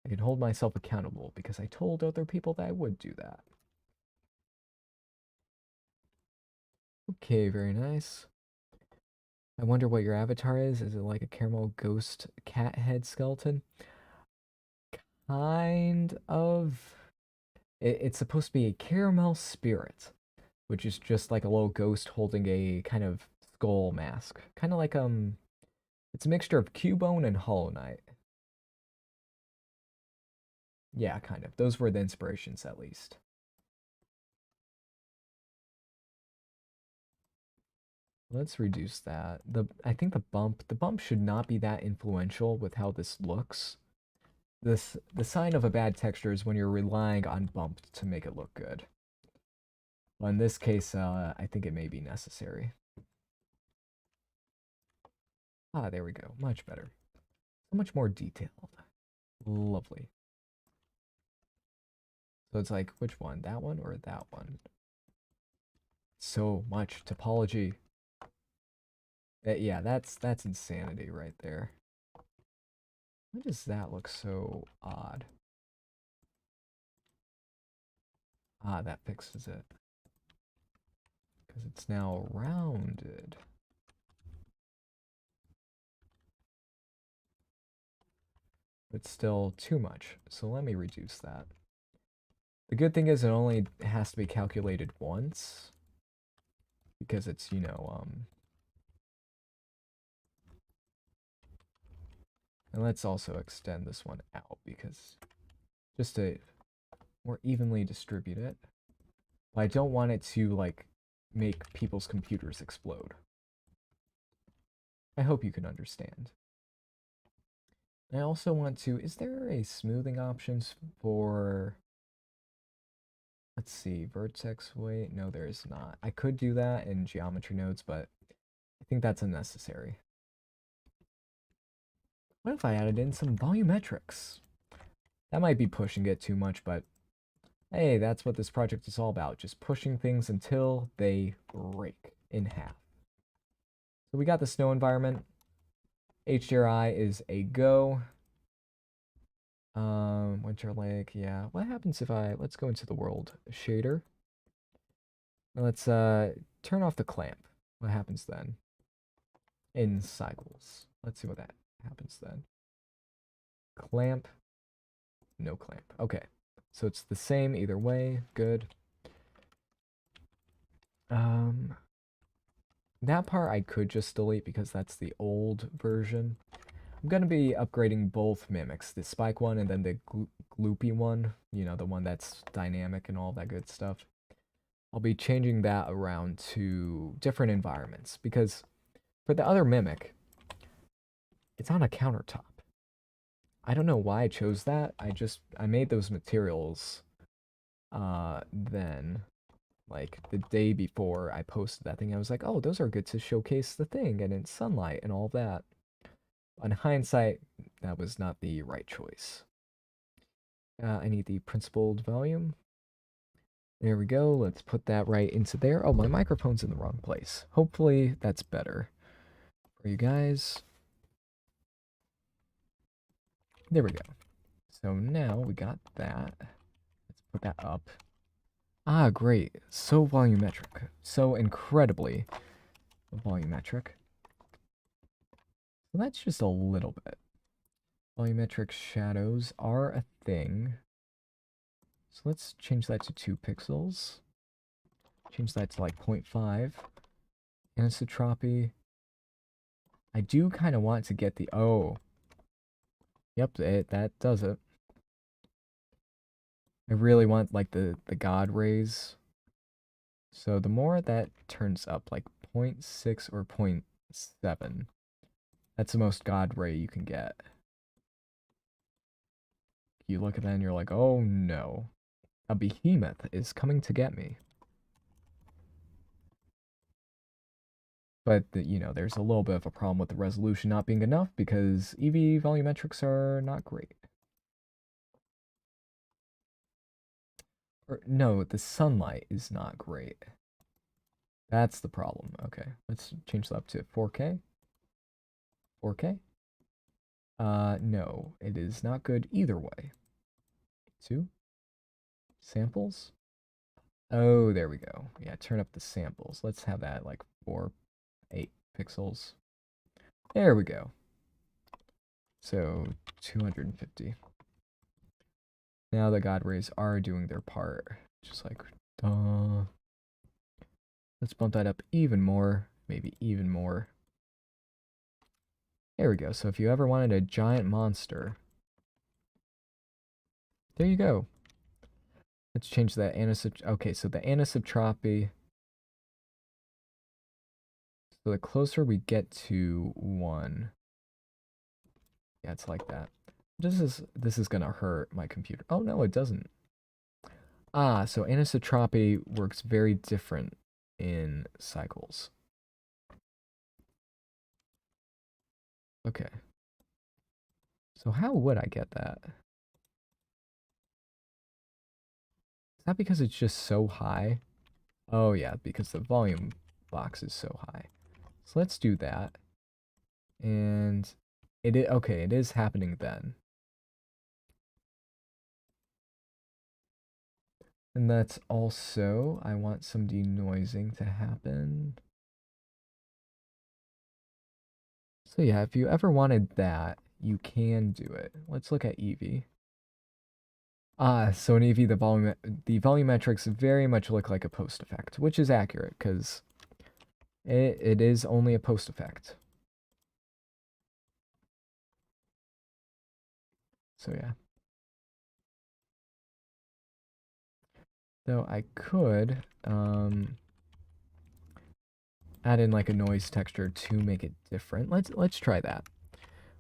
I can hold myself accountable because I told other people that I would do that. Okay, very nice. I wonder what your avatar is. Is it like a caramel ghost cat head skeleton? Kind of. It's supposed to be a caramel spirit, which is just like a little ghost holding a kind of skull mask. Kind of like, it's a mixture of Cubone and Hollow Knight. Yeah, kind of. Those were the inspirations, at least. Let's reduce that. I think the bump should not be that influential with how this looks. the sign of a bad texture is when you're relying on bump to make it look good. Well, in this case, I think it may be necessary. Ah, there we go. Much better. So much more detailed. Lovely. So it's like, which one? That one or that one? So much topology. Yeah, that's insanity right there. Why does that look so odd? Ah, that fixes it. Because it's now rounded. But still too much. So let me reduce that. The good thing is it only has to be calculated once. Because it's, you know, and let's also extend this one out because just to more evenly distribute it. But I don't want it to, like, make people's computers explode. I hope you can understand. I also want to, is there a smoothing options for, let's see, vertex weight? No, there is not. I could do that in geometry nodes, but I think that's unnecessary. What if I added in some volumetrics? That might be pushing it too much, but hey, that's what this project is all about. Just pushing things until they break in half. So we got the snow environment. HDRI is a go. Winter Lake, yeah. What happens if let's go into the world shader. Let's turn off the clamp. What happens then? In cycles. Let's see what that happens then. Clamp, no clamp. Okay. So it's the same either way. Good. That part I could just delete because that's the old version. I'm going to be upgrading both mimics, the spike one and then the gloopy one, you know, the one that's dynamic and all that good stuff. I'll be changing that around to different environments because for the other mimic, it's on a countertop. I don't know why I chose that. I made those materials then like the day before I posted that thing. I was like, oh, those are good to showcase the thing and in sunlight and all that. On hindsight, that was not the right choice. I need the principled volume. There we go. Let's put that right into there. Oh, my microphone's in the wrong place. Hopefully that's better for you guys. There we go. So now we got that. Let's put that up. Ah, great. So volumetric. So incredibly volumetric. So that's just a little bit. Volumetric shadows are a thing. So let's change that to 2 pixels. Change that to like 0.5. Anisotropy. I do kind of want to get the... Oh. Yep, that does it. I really want like the God rays. So the more that turns up, like 0.6 or 0.7, that's the most God ray you can get. You look at that and you're like, oh no. A behemoth is coming to get me. But, you know, there's a little bit of a problem with the resolution not being enough because Eevee volumetrics are not great. Or, no, the sunlight is not great. That's the problem. Okay, let's change that up to 4K. 4K? No, it is not good either way. 2. Samples? Oh, there we go. Yeah, turn up the samples. Let's have that like 8 pixels. There we go. So 250. Now the God Rays are doing their part. Just like, duh. Let's bump that up even more. Maybe even more. There we go. So if you ever wanted a giant monster, there you go. Let's change that okay, so the anisotropy. So the closer we get to 1. Yeah, it's like that. This is gonna hurt my computer. Oh no, it doesn't. Ah, so anisotropy works very different in cycles. Okay. So how would I get that? Is that because it's just so high? Oh yeah, because the volume box is so high. So let's do that. And okay, it is happening then. And that's also, I want some denoising to happen. So yeah, if you ever wanted that, you can do it. Let's look at Eevee. Ah, so in Eevee, the volumetrics very much look like a post effect, which is accurate because it is only a post effect. So yeah. Though I could add in like a noise texture to make it different. Let's try that.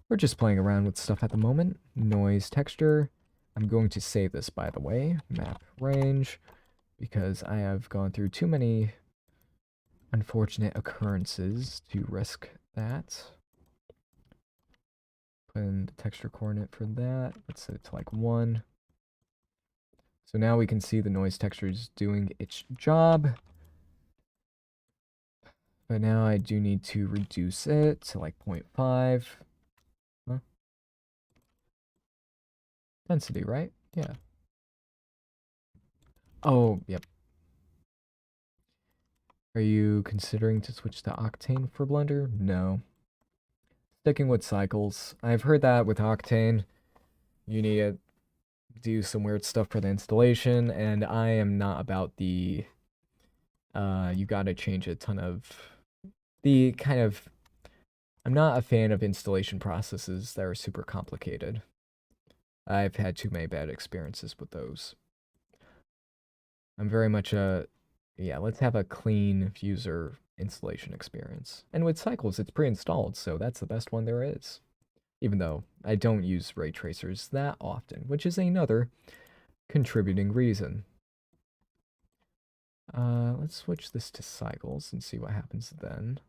We're just playing around with stuff at the moment. Noise texture. I'm going to save this, by the way. Map range, because I have gone through too many unfortunate occurrences to risk that. Put in the texture coordinate for that. Let's set it to like 1. So now we can see the noise texture is doing its job. But now I do need to reduce it to like 0.5. Huh? Density, right? Yeah. Oh, yep. Are you considering to switch to Octane for Blender? No. Sticking with cycles. I've heard that with Octane, you need to do some weird stuff for the installation, and I am not about the, you gotta change a ton of, the kind of, I'm not a fan of installation processes that are super complicated. I've had too many bad experiences with those. I'm very much a, yeah, let's have a clean user installation experience. And with Cycles, it's pre-installed, so that's the best one there is. Even though I don't use ray tracers that often, which is another contributing reason. Let's switch this to Cycles and see what happens then.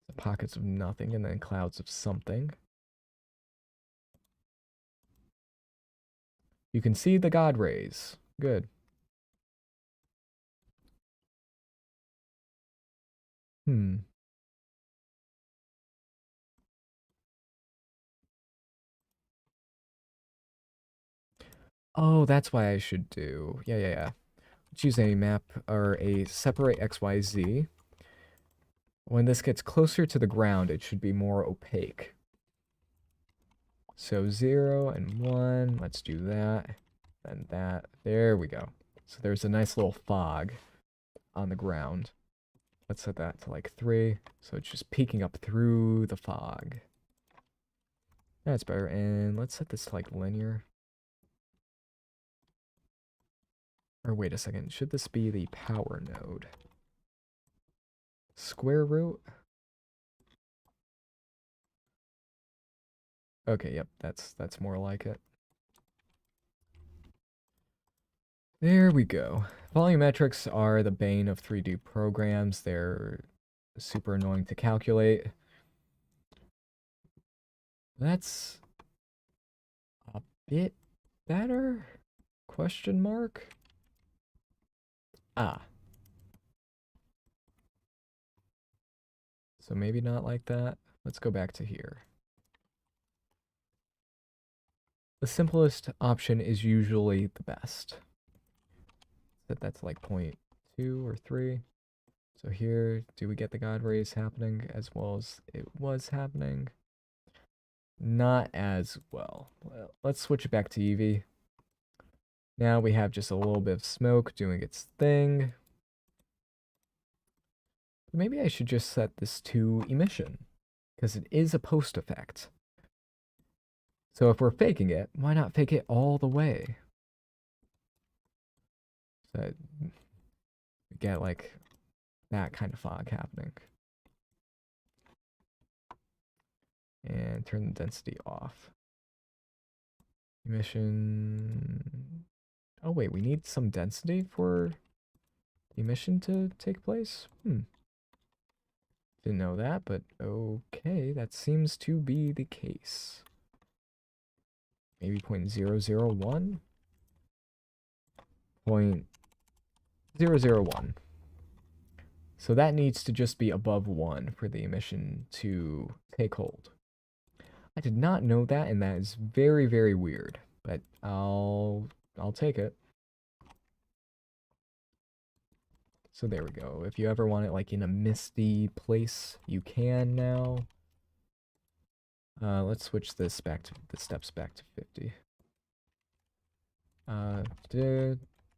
The pockets of nothing and then clouds of something. You can see the God rays. Good. Hmm. Oh, that's why I should do. Yeah. Choose a map or a separate XYZ. When this gets closer to the ground, it should be more opaque. So 0 and 1, let's do that, and that. There we go. So there's a nice little fog on the ground. Let's set that to like 3, so it's just peeking up through the fog. That's better, and let's set this to like linear. Or wait a second, should this be the power node? Square root? Okay, yep, that's more like it. There we go. Volumetrics are the bane of 3D programs. They're super annoying to calculate. That's a bit better? Question mark? Ah. So maybe not like that. Let's go back to here. The simplest option is usually the best. Set that to like 0.2 or 3. So here, do we get the God rays happening as well as it was happening? Not as well. Well, let's switch it back to Eevee. Now we have just a little bit of smoke doing its thing. Maybe I should just set this to emission, because it is a post effect. So if we're faking it, why not fake it all the way? So we get like that kind of fog happening. And turn the density off. Emission. Oh, wait, we need some density for the emission to take place? Didn't know that, but okay, that seems to be the case. Maybe 0.001? 0.001. So that needs to just be above 1 for the emission to take hold. I did not know that, and that is very, very weird, but I'll take it. So there we go. If you ever want it like in a misty place, you can now. Let's switch this back to the steps back to 50.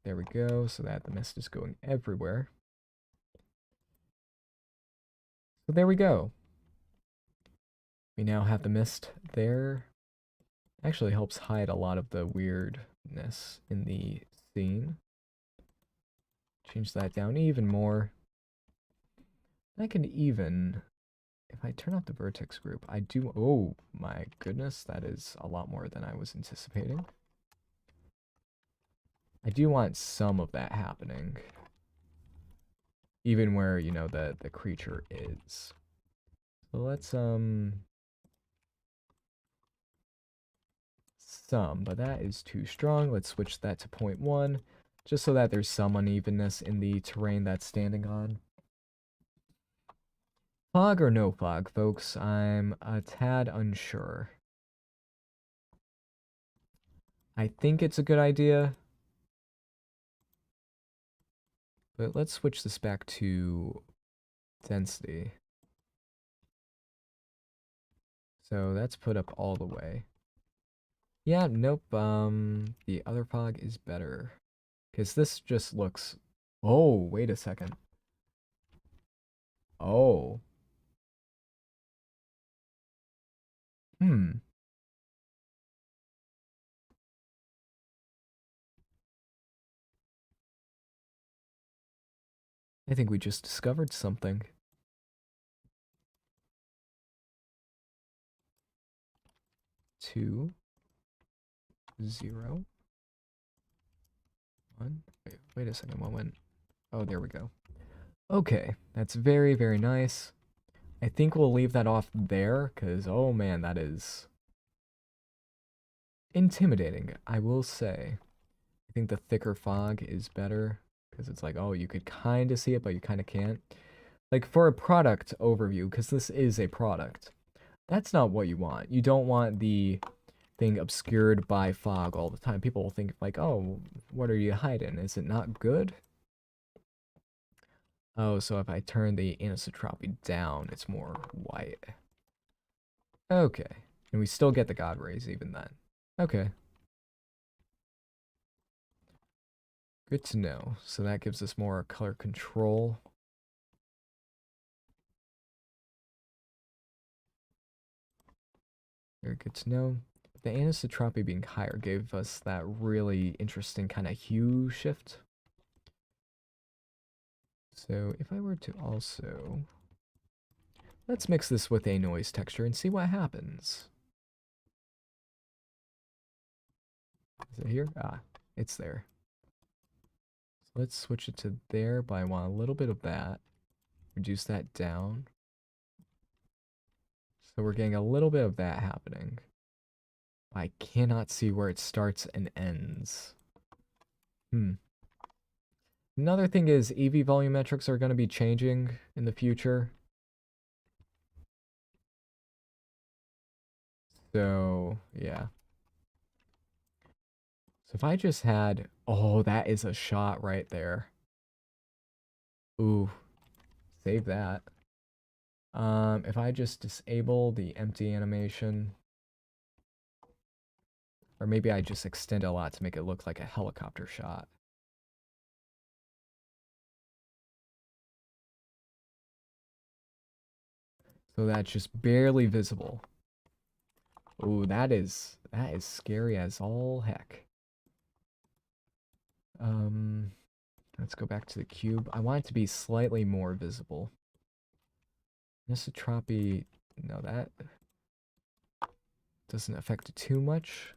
There we go, so that the mist is going everywhere. So there we go. We now have the mist there. Actually helps hide a lot of the weirdness in the scene. Change that down even more. I can even, if I turn off the vertex group, I do, oh my goodness, that is a lot more than I was anticipating. I do want some of that happening. Even where, you know, the creature is. So let's, some, but that is too strong. Let's switch that to 0.1, just so that there's some unevenness in the terrain that's standing on. Fog or no fog, folks? I'm a tad unsure. I think it's a good idea. But let's switch this back to density. So that's put up all the way. Yeah, nope, the other fog is better. Because this just looks... Oh, wait a second. Oh. I think we just discovered something. 2, 0, 1. Wait a second, what went? Oh, there we go. Okay, that's very, very nice. I think we'll leave that off there, because, oh man, that is intimidating, I will say. I think the thicker fog is better, because it's like, oh, you could kind of see it, but you kind of can't. Like, for a product overview, because this is a product, that's not what you want. You don't want the thing obscured by fog all the time. People will think, like, oh, what are you hiding? Is it not good? Oh, so if I turn the anisotropy down, it's more white. Okay. And we still get the God rays even then. Okay. Good to know. So that gives us more color control. Very good to know. The anisotropy being higher gave us that really interesting kind of hue shift. So if I were to also... Let's mix this with a noise texture and see what happens. Is it here? Ah, it's there. So let's switch it to there, but I want a little bit of that. Reduce that down. So we're getting a little bit of that happening. I cannot see where it starts and ends. Another thing is EV volumetrics are going to be changing in the future. So, yeah. So if I just had... Oh, that is a shot right there. Ooh. Save that. If I just disable the empty animation... Or maybe I just extend it a lot to make it look like a helicopter shot. So that's just barely visible. Ooh, that is scary as all heck. Let's go back to the cube. I want it to be slightly more visible. Anisotropy, no, that doesn't affect it too much.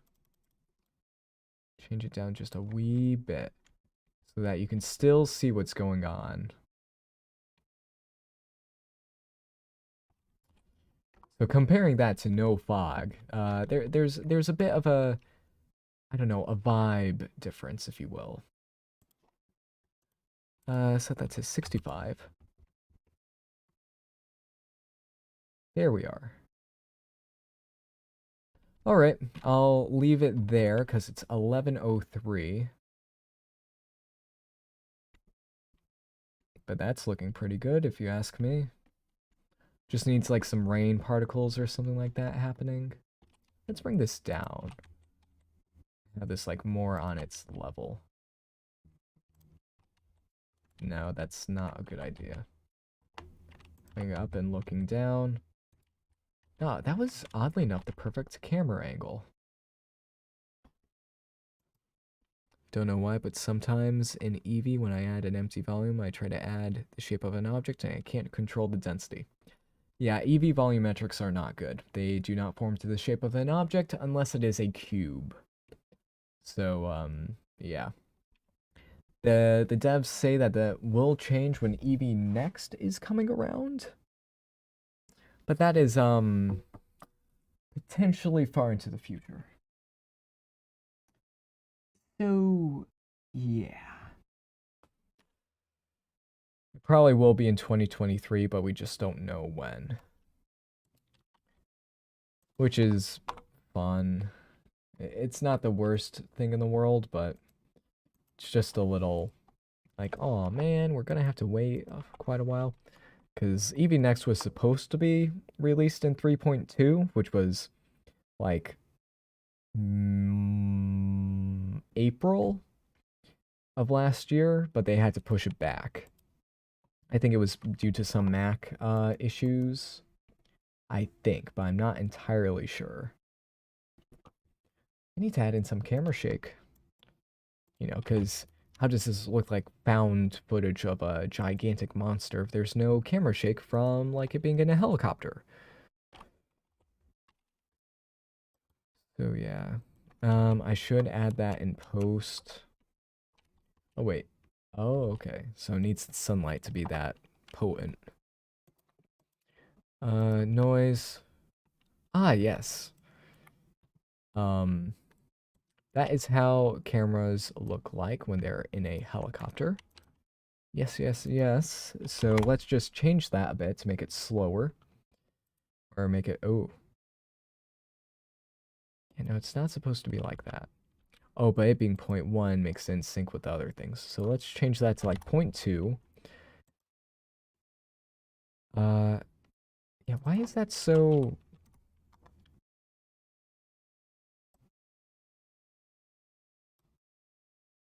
change it down just a wee bit so that you can still see what's going on. So comparing that to no fog, there's a bit of a, I don't know, a vibe difference, if you will. Set that to 65. There we are. All right, I'll leave it there because it's 11:03. But that's looking pretty good if you ask me. Just needs like some rain particles or something like that happening. Let's bring this down. Have this like more on its level. No, that's not a good idea. Coming up and looking down. Oh, that was oddly enough the perfect camera angle. Don't know why, but sometimes in Eevee, when I add an empty volume, I try to add the shape of an object and I can't control the density. Yeah, Eevee volumetrics are not good. They do not form to the shape of an object unless it is a cube. So, yeah. The devs say that that will change when Eevee Next is coming around. But that is, potentially far into the future. So, yeah. It probably will be in 2023, but we just don't know when. Which is fun. It's not the worst thing in the world, but it's just a little like, oh man, we're gonna have to wait quite a while. Because Eevee Next was supposed to be released in 3.2, which was like April of last year, but they had to push it back. I think it was due to some Mac issues, I think, but I'm not entirely sure. I need to add in some camera shake, you know, because how does this look like found footage of a gigantic monster if there's no camera shake from like it being in a helicopter? So yeah, I should add that in post. Oh wait, oh okay, so it needs sunlight to be that potent. Noise. Ah yes. That is how cameras look like when they're in a helicopter. Yes, yes, yes. So let's just change that a bit to make it slower. Or make it, oh. You know, it's not supposed to be like that. Oh, but it being 0.1 makes it in sync with the other things. So let's change that to like 0.2. Yeah, why is that so...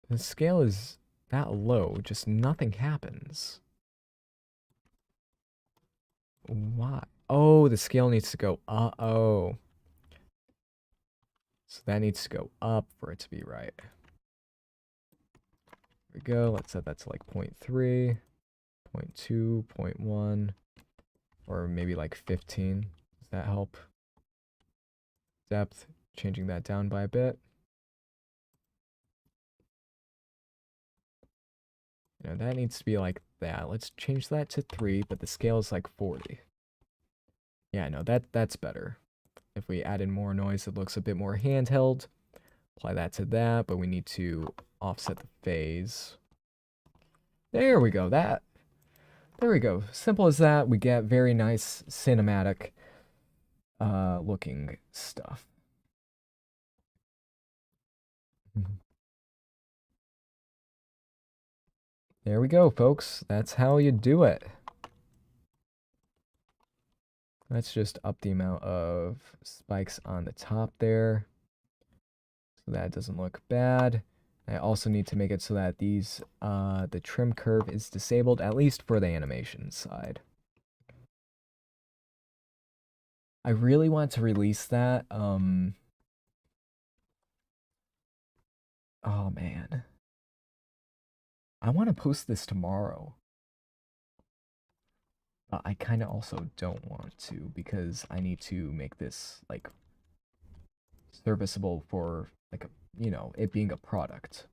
The scale is that low, just nothing happens. Why? Oh, the scale needs to go up. Oh. So that needs to go up for it to be right. There we go. Let's set that to like 0.3, 0.2, 0.1, or maybe like 15. Does that help? Depth, changing that down by a bit. You know, that needs to be like that. Let's change that to 3, but the scale is like 40. Yeah, no, that's better. If we add in more noise, it looks a bit more handheld. Apply that to that, but we need to offset the phase. There we go. There we go. Simple as that. We get very nice cinematic looking stuff. There we go, folks. That's how you do it. Let's just up the amount of spikes on the top there so that doesn't look bad. I also need to make it so that these the trim curve is disabled, at least for the animation side. I really want to release that. Oh man. I want to post this tomorrow. But I kind of also don't want to because I need to make this like serviceable for like a, it being a product.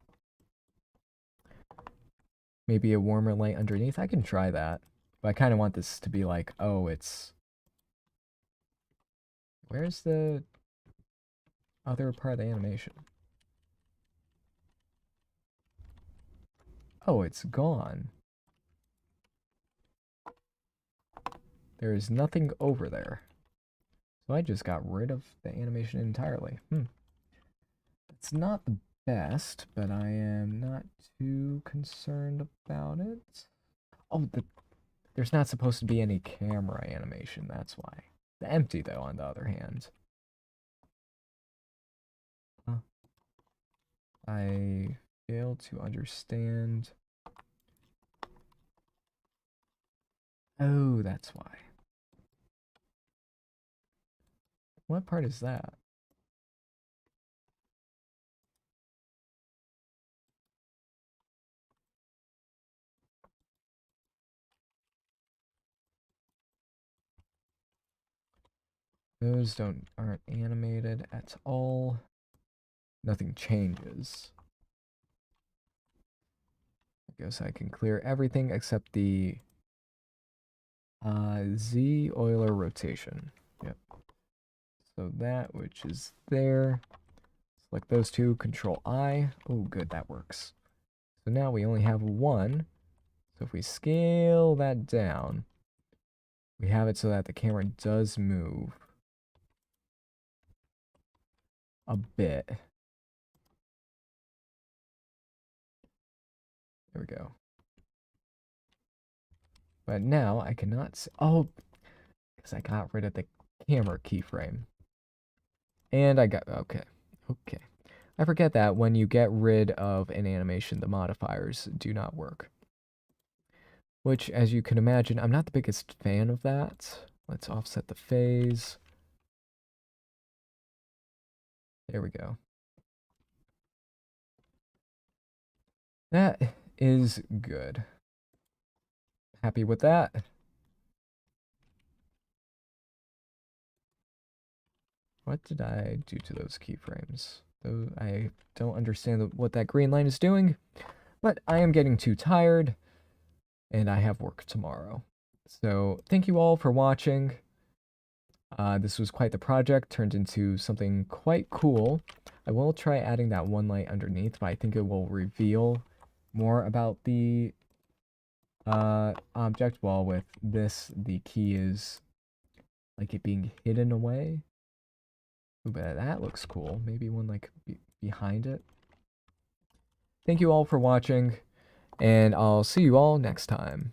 Maybe a warmer light underneath. I can try that. But I kind of want this to be like, oh, it's... Where's the other part of the animation? Oh, it's gone. There is nothing over there. So I just got rid of the animation entirely. It's not the best, but I am not too concerned about it. Oh, there's not supposed to be any camera animation, that's why. The empty, though, on the other hand. Huh. I fail to understand. Oh, that's why. What part is that? Those aren't animated at all. Nothing changes. I guess I can clear everything except the Z Euler rotation. Yep. So that which is there. Select those two, Control I. Oh, good, that works. So now we only have one. So if we scale that down, we have it so that the camera does move a bit. There we go. But now I cannot see. Oh, because I got rid of the camera keyframe. And I got, okay. I forget that when you get rid of an animation, the modifiers do not work. Which, as you can imagine, I'm not the biggest fan of that. Let's offset the phase. There we go. That is good. Happy with that. What did I do to those keyframes? Though I don't understand what that green line is doing, but I am getting too tired, and I have work tomorrow. So thank you all for watching. This was quite the project, turned into something quite cool. I will try adding that one light underneath, but I think it will reveal more about the object, while with this, the key is like it being hidden away. Ooh, but that looks cool. Maybe one like behind it. Thank you all for watching, and I'll see you all next time.